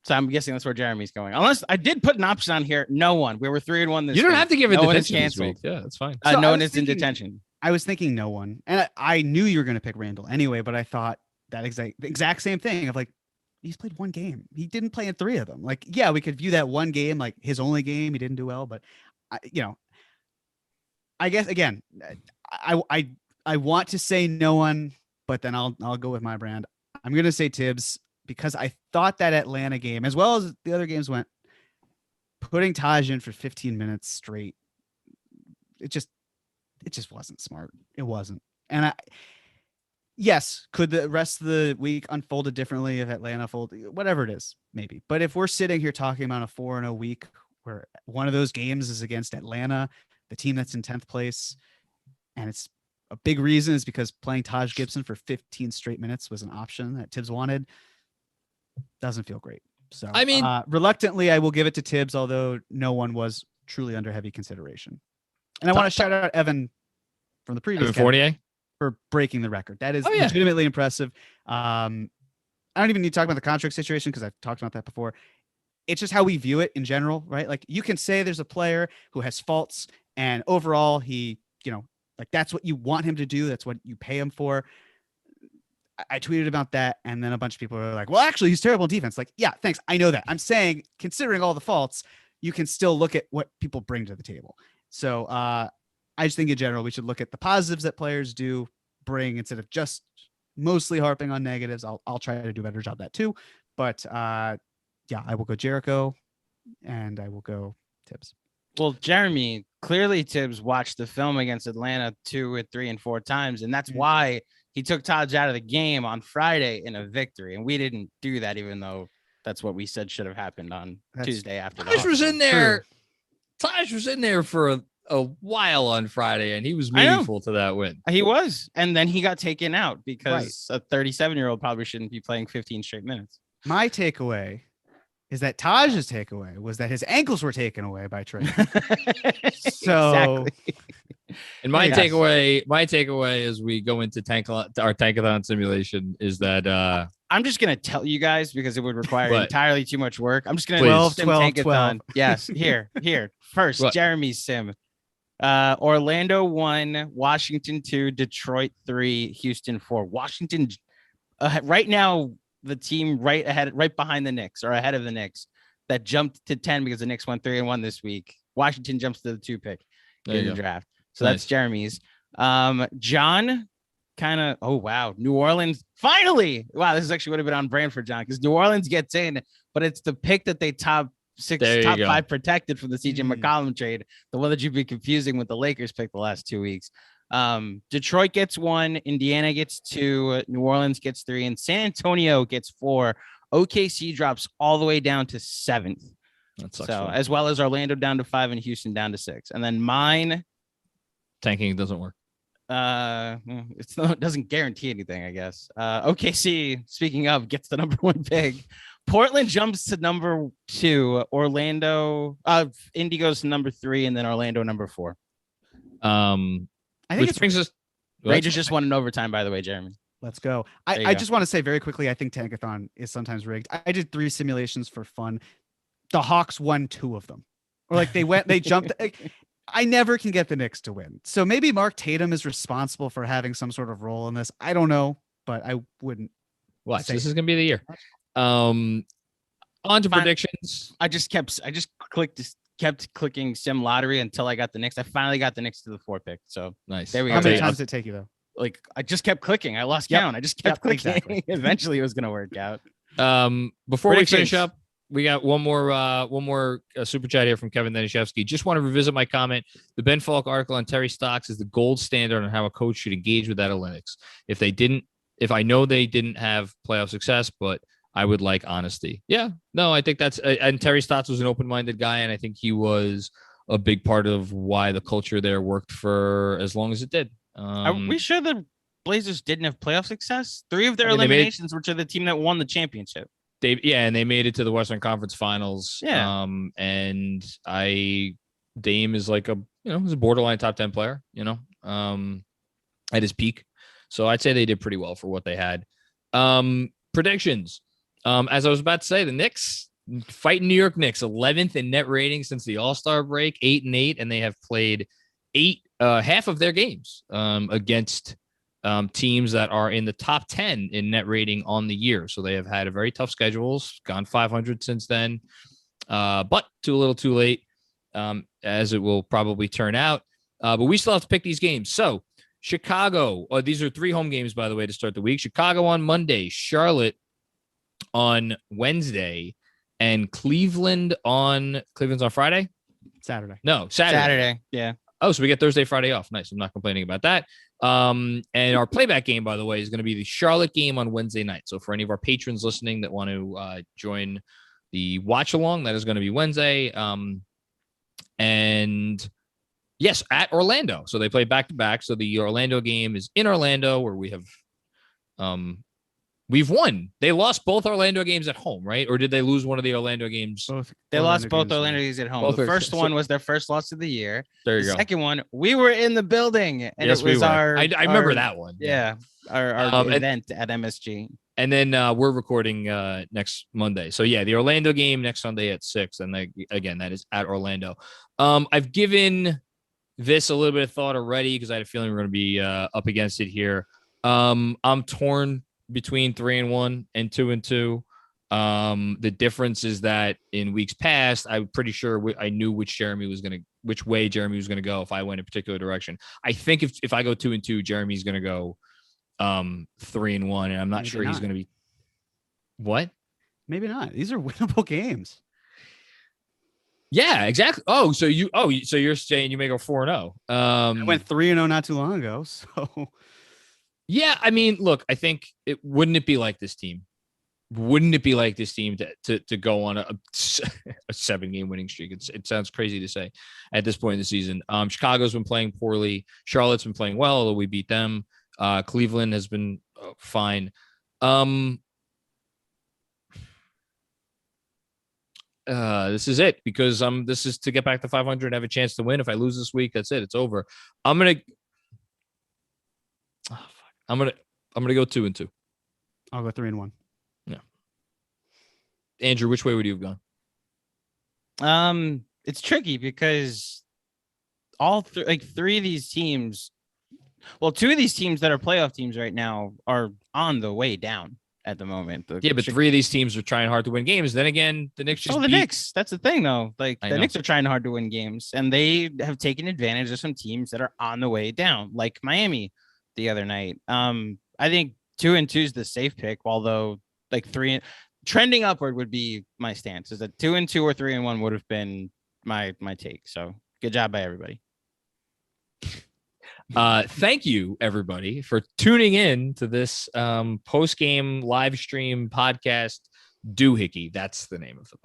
[SPEAKER 1] So I'm guessing that's where Jeremy's going. Unless I did put an option on here. No one. We were 3-1 this week.
[SPEAKER 2] You don't have to give it
[SPEAKER 1] no
[SPEAKER 2] detention this week. Yeah, that's fine.
[SPEAKER 3] So
[SPEAKER 1] no one is in detention.
[SPEAKER 3] I was thinking no one. And I knew you were going to pick Randall anyway, but I thought that the exact same thing of like, he's played one game. He didn't play in 3 of them. Like, yeah, we could view that one game like his only game. He didn't do well, but I guess again, I want to say no one, but then I'll go with my brand. I'm going to say Tibbs because I thought that Atlanta game, as well as the other games went, putting Taj in for 15 minutes straight, it just wasn't smart. It wasn't. And yes, could the rest of the week unfolded differently if Atlanta folded, whatever it is, maybe. But if we're sitting here talking about a 4-0 week where one of those games is against Atlanta, the team that's in 10th place, and it's a big reason is because playing Taj Gibson for 15 straight minutes was an option that Tibbs wanted, doesn't feel great. So I mean, reluctantly, I will give it to Tibbs, although no one was truly under heavy consideration. And I want to shout out Evan from the previous
[SPEAKER 2] Fournier
[SPEAKER 3] for breaking the record. That is legitimately impressive. I don't even need to talk about the contract situation because I've talked about that before. It's just how we view it in general, right? Like you can say there's a player who has faults and overall he, like that's what you want him to do. That's what you pay him for. I tweeted about that. And then a bunch of people are like, well, actually he's terrible in defense. Like, yeah, thanks. I know that. I'm saying considering all the faults, you can still look at what people bring to the table. So I just think in general, we should look at the positives that players do bring instead of just mostly harping on negatives. I'll try to do a better job of that too. But I will go Jericho and I will go Tibbs.
[SPEAKER 1] Well, Jeremy, clearly Tibbs watched the film against Atlanta 2 or 3 and 4 times. And that's why he took Taj out of the game on Friday in a victory. And we didn't do that, even though that's what we said should have happened on Tuesday after.
[SPEAKER 2] Taj was in there. Taj was in there for a while on Friday, and he was meaningful to that win.
[SPEAKER 1] He was. And then he got taken out because a 37-year-old probably shouldn't be playing 15 straight minutes.
[SPEAKER 3] My takeaway is that Taj's takeaway was that his ankles were taken away by Trey. So,
[SPEAKER 1] Exactly.
[SPEAKER 2] And my
[SPEAKER 3] Yes.
[SPEAKER 2] takeaway as we go into our tankathon simulation is that
[SPEAKER 1] I'm just gonna tell you guys because it would require
[SPEAKER 2] What?
[SPEAKER 1] entirely too much work. I'm just gonna
[SPEAKER 2] Please.
[SPEAKER 1] sim
[SPEAKER 3] 12,
[SPEAKER 1] tankathon.
[SPEAKER 3] 12.
[SPEAKER 1] Yes, here. First,
[SPEAKER 2] What?
[SPEAKER 1] Jeremy's sim. Orlando 1, Washington 2, Detroit 3, Houston 4. Washington right now, the team right behind the Knicks or ahead of the Knicks that jumped to 10 because the Knicks went 3-1 this week. Washington jumps to the 2 pick
[SPEAKER 2] There
[SPEAKER 1] in
[SPEAKER 2] you
[SPEAKER 1] the
[SPEAKER 2] go.
[SPEAKER 1] draft. So
[SPEAKER 2] Nice.
[SPEAKER 1] that's Jeremy's. John kind of, oh wow, New Orleans finally. Wow, this is actually would have been on brand for John because New Orleans gets in, but it's the pick that they top
[SPEAKER 2] There you go.
[SPEAKER 1] 5 protected from the CJ
[SPEAKER 3] Mm.
[SPEAKER 1] McCollum trade, the one that you've been confusing with the Lakers pick the last 2 weeks. Detroit gets 1, Indiana gets 2, New Orleans gets 3, and San Antonio gets 4. OKC drops all the way down to 7th.
[SPEAKER 2] That sucks.
[SPEAKER 1] So
[SPEAKER 2] for
[SPEAKER 1] as well as Orlando down to 5 and Houston down to 6. And then mine,
[SPEAKER 2] tanking doesn't work.
[SPEAKER 1] it doesn't guarantee anything, I guess. OKC, speaking of, gets the number 1 pick. Portland jumps to number 2. Orlando, Indy goes to number 3, and then Orlando number 4.
[SPEAKER 3] I think
[SPEAKER 2] Which
[SPEAKER 3] it's
[SPEAKER 2] brings us.
[SPEAKER 1] Rangers just won in overtime, by the way, Jeremy.
[SPEAKER 3] let's go.
[SPEAKER 1] There you
[SPEAKER 3] I
[SPEAKER 1] go.
[SPEAKER 3] just want to say very quickly, I think Tankathon is sometimes rigged. I did 3 simulations for fun. The Hawks won 2 of them. Or like they jumped. I never can get the Knicks to win. So maybe Mark Tatum is responsible for having some sort of role in this. I don't know, but I wouldn't.
[SPEAKER 2] Watch.
[SPEAKER 3] Say
[SPEAKER 2] This
[SPEAKER 3] it.
[SPEAKER 2] is gonna be the year. On to
[SPEAKER 1] Fine.
[SPEAKER 2] predictions.
[SPEAKER 1] I just kept clicking sim lottery until I got the Knicks. I finally got the Knicks to the 4 pick. So
[SPEAKER 2] Nice.
[SPEAKER 1] There we
[SPEAKER 3] How
[SPEAKER 1] go.
[SPEAKER 3] many
[SPEAKER 1] Okay,
[SPEAKER 3] times did it take you though?
[SPEAKER 1] like I just kept clicking. I lost
[SPEAKER 3] Yep.
[SPEAKER 1] count. I just kept
[SPEAKER 3] Yep,
[SPEAKER 1] clicking.
[SPEAKER 3] exactly.
[SPEAKER 1] Eventually, it was gonna work out.
[SPEAKER 2] Before we
[SPEAKER 1] Predictions.
[SPEAKER 2] finish up, we got one more super chat here from Kevin Danishevsky. Just want to revisit my comment. The Ben Falk article on Terry Stocks is the gold standard on how a coach should engage with analytics. If I know they didn't have playoff success, but I would like honesty. Yeah, no, I think that's, and Terry Stotts was an open-minded guy, and I think he was a big part of why the culture there worked for as long as it did.
[SPEAKER 1] Are we sure the Blazers didn't have playoff success? 3 of their
[SPEAKER 2] I mean, they made-
[SPEAKER 1] eliminations were to the team that won the championship.
[SPEAKER 2] and they made it to the Western Conference Finals.
[SPEAKER 1] Yeah.
[SPEAKER 2] And Dame is like he's a borderline top 10 player, at his peak. So I'd say they did pretty well for what they had. Predictions. As I was about to say, the Knicks fighting New York Knicks, 11th in net rating since the All-Star break, 8-8, and they have played half of their games against teams that are in the top 10 in net rating on the year. So they have had a very tough schedule, gone 500 since then, but a little too late, as it will probably turn out. But we still have to pick these games. So Chicago, these are 3 home games, by the way, to start the week. Chicago on Monday, Charlotte on Wednesday, and Cleveland's on Friday?
[SPEAKER 3] Saturday.
[SPEAKER 2] No, Saturday.
[SPEAKER 1] Yeah.
[SPEAKER 2] Oh, so we get Thursday, Friday off. Nice. I'm not complaining about that. And our playback game, by the way, is going to be the Charlotte game on Wednesday night. So for any of our patrons listening that want to join the watch along, that is going to be Wednesday. And yes, at Orlando. So they play back to back. So the Orlando game is in Orlando, where we have we've won. They lost both Orlando games at home, right? Or did they lose one of the Orlando games?
[SPEAKER 1] They lost both
[SPEAKER 3] games.
[SPEAKER 1] Orlando games at home.
[SPEAKER 2] Both
[SPEAKER 1] The
[SPEAKER 2] are-
[SPEAKER 1] first
[SPEAKER 2] so-
[SPEAKER 1] one was their first loss of the year.
[SPEAKER 2] There
[SPEAKER 1] The
[SPEAKER 2] you go.
[SPEAKER 1] second one, we were in the building, and
[SPEAKER 2] Yes,
[SPEAKER 1] it
[SPEAKER 2] we
[SPEAKER 1] was
[SPEAKER 2] were.
[SPEAKER 1] our.
[SPEAKER 2] I remember
[SPEAKER 1] our-
[SPEAKER 2] that one.
[SPEAKER 1] Yeah, our
[SPEAKER 2] And-
[SPEAKER 1] event at MSG.
[SPEAKER 2] And then we're recording next Monday. So yeah, the Orlando game next Sunday at 6. And again, that is at Orlando. I've given this a little bit of thought already because I had a feeling we're going to be up against it here. I'm torn between 3-1 and 2-2. The difference is that in weeks past, I'm pretty sure I knew which way Jeremy was going to go if I went a particular direction. I think if I go 2-2, Jeremy's going to go 3-1, and I'm not
[SPEAKER 3] Maybe
[SPEAKER 2] sure he's
[SPEAKER 3] not.
[SPEAKER 2] going to be what.
[SPEAKER 3] Maybe not. These are winnable games.
[SPEAKER 2] Yeah, exactly. So you're saying you may go 4-0.
[SPEAKER 3] I went 3-0 not too long ago. So
[SPEAKER 2] Yeah, I mean, look, I think wouldn't it be like this team? Wouldn't it be like this team to go on a 7-game winning streak? It sounds crazy to say at this point in the season. Chicago's been playing poorly. Charlotte's been playing well, although we beat them. Cleveland has been fine. this is it, because this is to get back to 500 and have a chance to win. If I lose this week, that's it. It's over. I'm gonna go 2-2.
[SPEAKER 3] I'll go 3-1.
[SPEAKER 2] Yeah. Andrew, which way would you have gone?
[SPEAKER 1] It's tricky because three of these teams, well, two of these teams that are playoff teams right now are on the way down at the moment.
[SPEAKER 2] But three of these teams are trying hard to win games. Then again, the Knicks
[SPEAKER 1] Knicks. That's the thing, though. Like
[SPEAKER 2] I
[SPEAKER 1] the
[SPEAKER 2] know.
[SPEAKER 1] Knicks are trying hard to win games, and they have taken advantage of some teams that are on the way down, like Miami the other night. I think 2-2 is the safe pick, although like trending upward would be my stance. Is that 2-2 or 3-1 would have been my take. So good job by everybody.
[SPEAKER 2] Thank you, everybody, for tuning in to this post-game live stream podcast. Doohickey, that's the name of the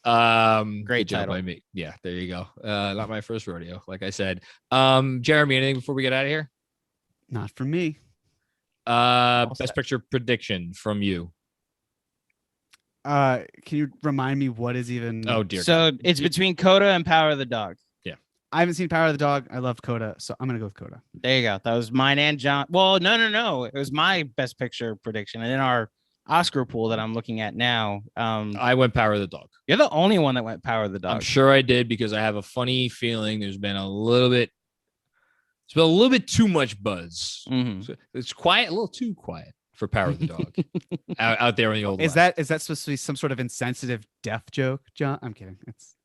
[SPEAKER 2] podcast.
[SPEAKER 1] Great
[SPEAKER 2] job
[SPEAKER 1] title
[SPEAKER 2] by me. Yeah, there you go. Not my first rodeo, like I said. Jeremy, anything before we get out of here?
[SPEAKER 3] Not for me.
[SPEAKER 2] Best picture prediction from you.
[SPEAKER 3] Can you remind me what is even?
[SPEAKER 2] Oh dear.
[SPEAKER 1] So it's between Coda and Power of the Dog.
[SPEAKER 3] I haven't seen Power of the Dog. I loved Coda, so I'm gonna go with Coda.
[SPEAKER 1] There you go. That was mine and John. Well, no. It was my best picture prediction. And in our Oscar pool that I'm looking at now,
[SPEAKER 2] I went Power of the Dog.
[SPEAKER 1] You're the only one that went Power of the Dog.
[SPEAKER 2] I'm sure I did, because I have a funny feeling there's been a little bit too much buzz.
[SPEAKER 1] Mm-hmm.
[SPEAKER 2] So it's quiet, a little too quiet for Power of the Dog out there in the old
[SPEAKER 3] Is
[SPEAKER 2] West.
[SPEAKER 3] that supposed to be some sort of insensitive death joke, John? I'm kidding. It's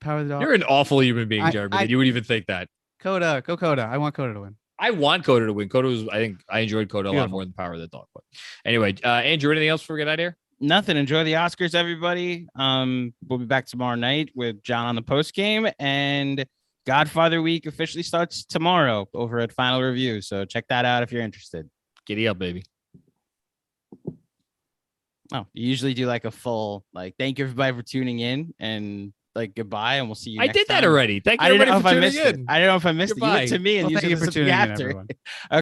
[SPEAKER 3] Power of the Dog.
[SPEAKER 2] You're an awful human being,
[SPEAKER 3] I-
[SPEAKER 2] Jeremy.
[SPEAKER 3] I-
[SPEAKER 2] that you would even think that.
[SPEAKER 3] Coda. Go Coda. I want Coda to win.
[SPEAKER 2] I want Coda to win. Coda was, I think I enjoyed Coda a lot
[SPEAKER 3] Beautiful.
[SPEAKER 2] more than Power of the Dog. But anyway, Andrew, anything else before we get out of here?
[SPEAKER 1] Nothing. Enjoy the Oscars, everybody. We'll be back tomorrow night with John on the post game, and Godfather Week officially starts tomorrow over at Final Review. So check that out if you're interested.
[SPEAKER 2] Giddy up, baby.
[SPEAKER 1] Oh, you usually do like a full thank you everybody for tuning in and goodbye, and we'll see you.
[SPEAKER 2] I
[SPEAKER 1] next
[SPEAKER 2] did that
[SPEAKER 1] time.
[SPEAKER 2] already. Thank you
[SPEAKER 1] I didn't
[SPEAKER 2] everybody
[SPEAKER 1] know
[SPEAKER 2] for
[SPEAKER 1] if I
[SPEAKER 2] tuning
[SPEAKER 1] missed it.
[SPEAKER 2] in.
[SPEAKER 1] I don't know if I missed it. You went to me and
[SPEAKER 3] Well,
[SPEAKER 1] you
[SPEAKER 3] thank you
[SPEAKER 1] said
[SPEAKER 3] for tuning in,
[SPEAKER 1] after.
[SPEAKER 3] everyone.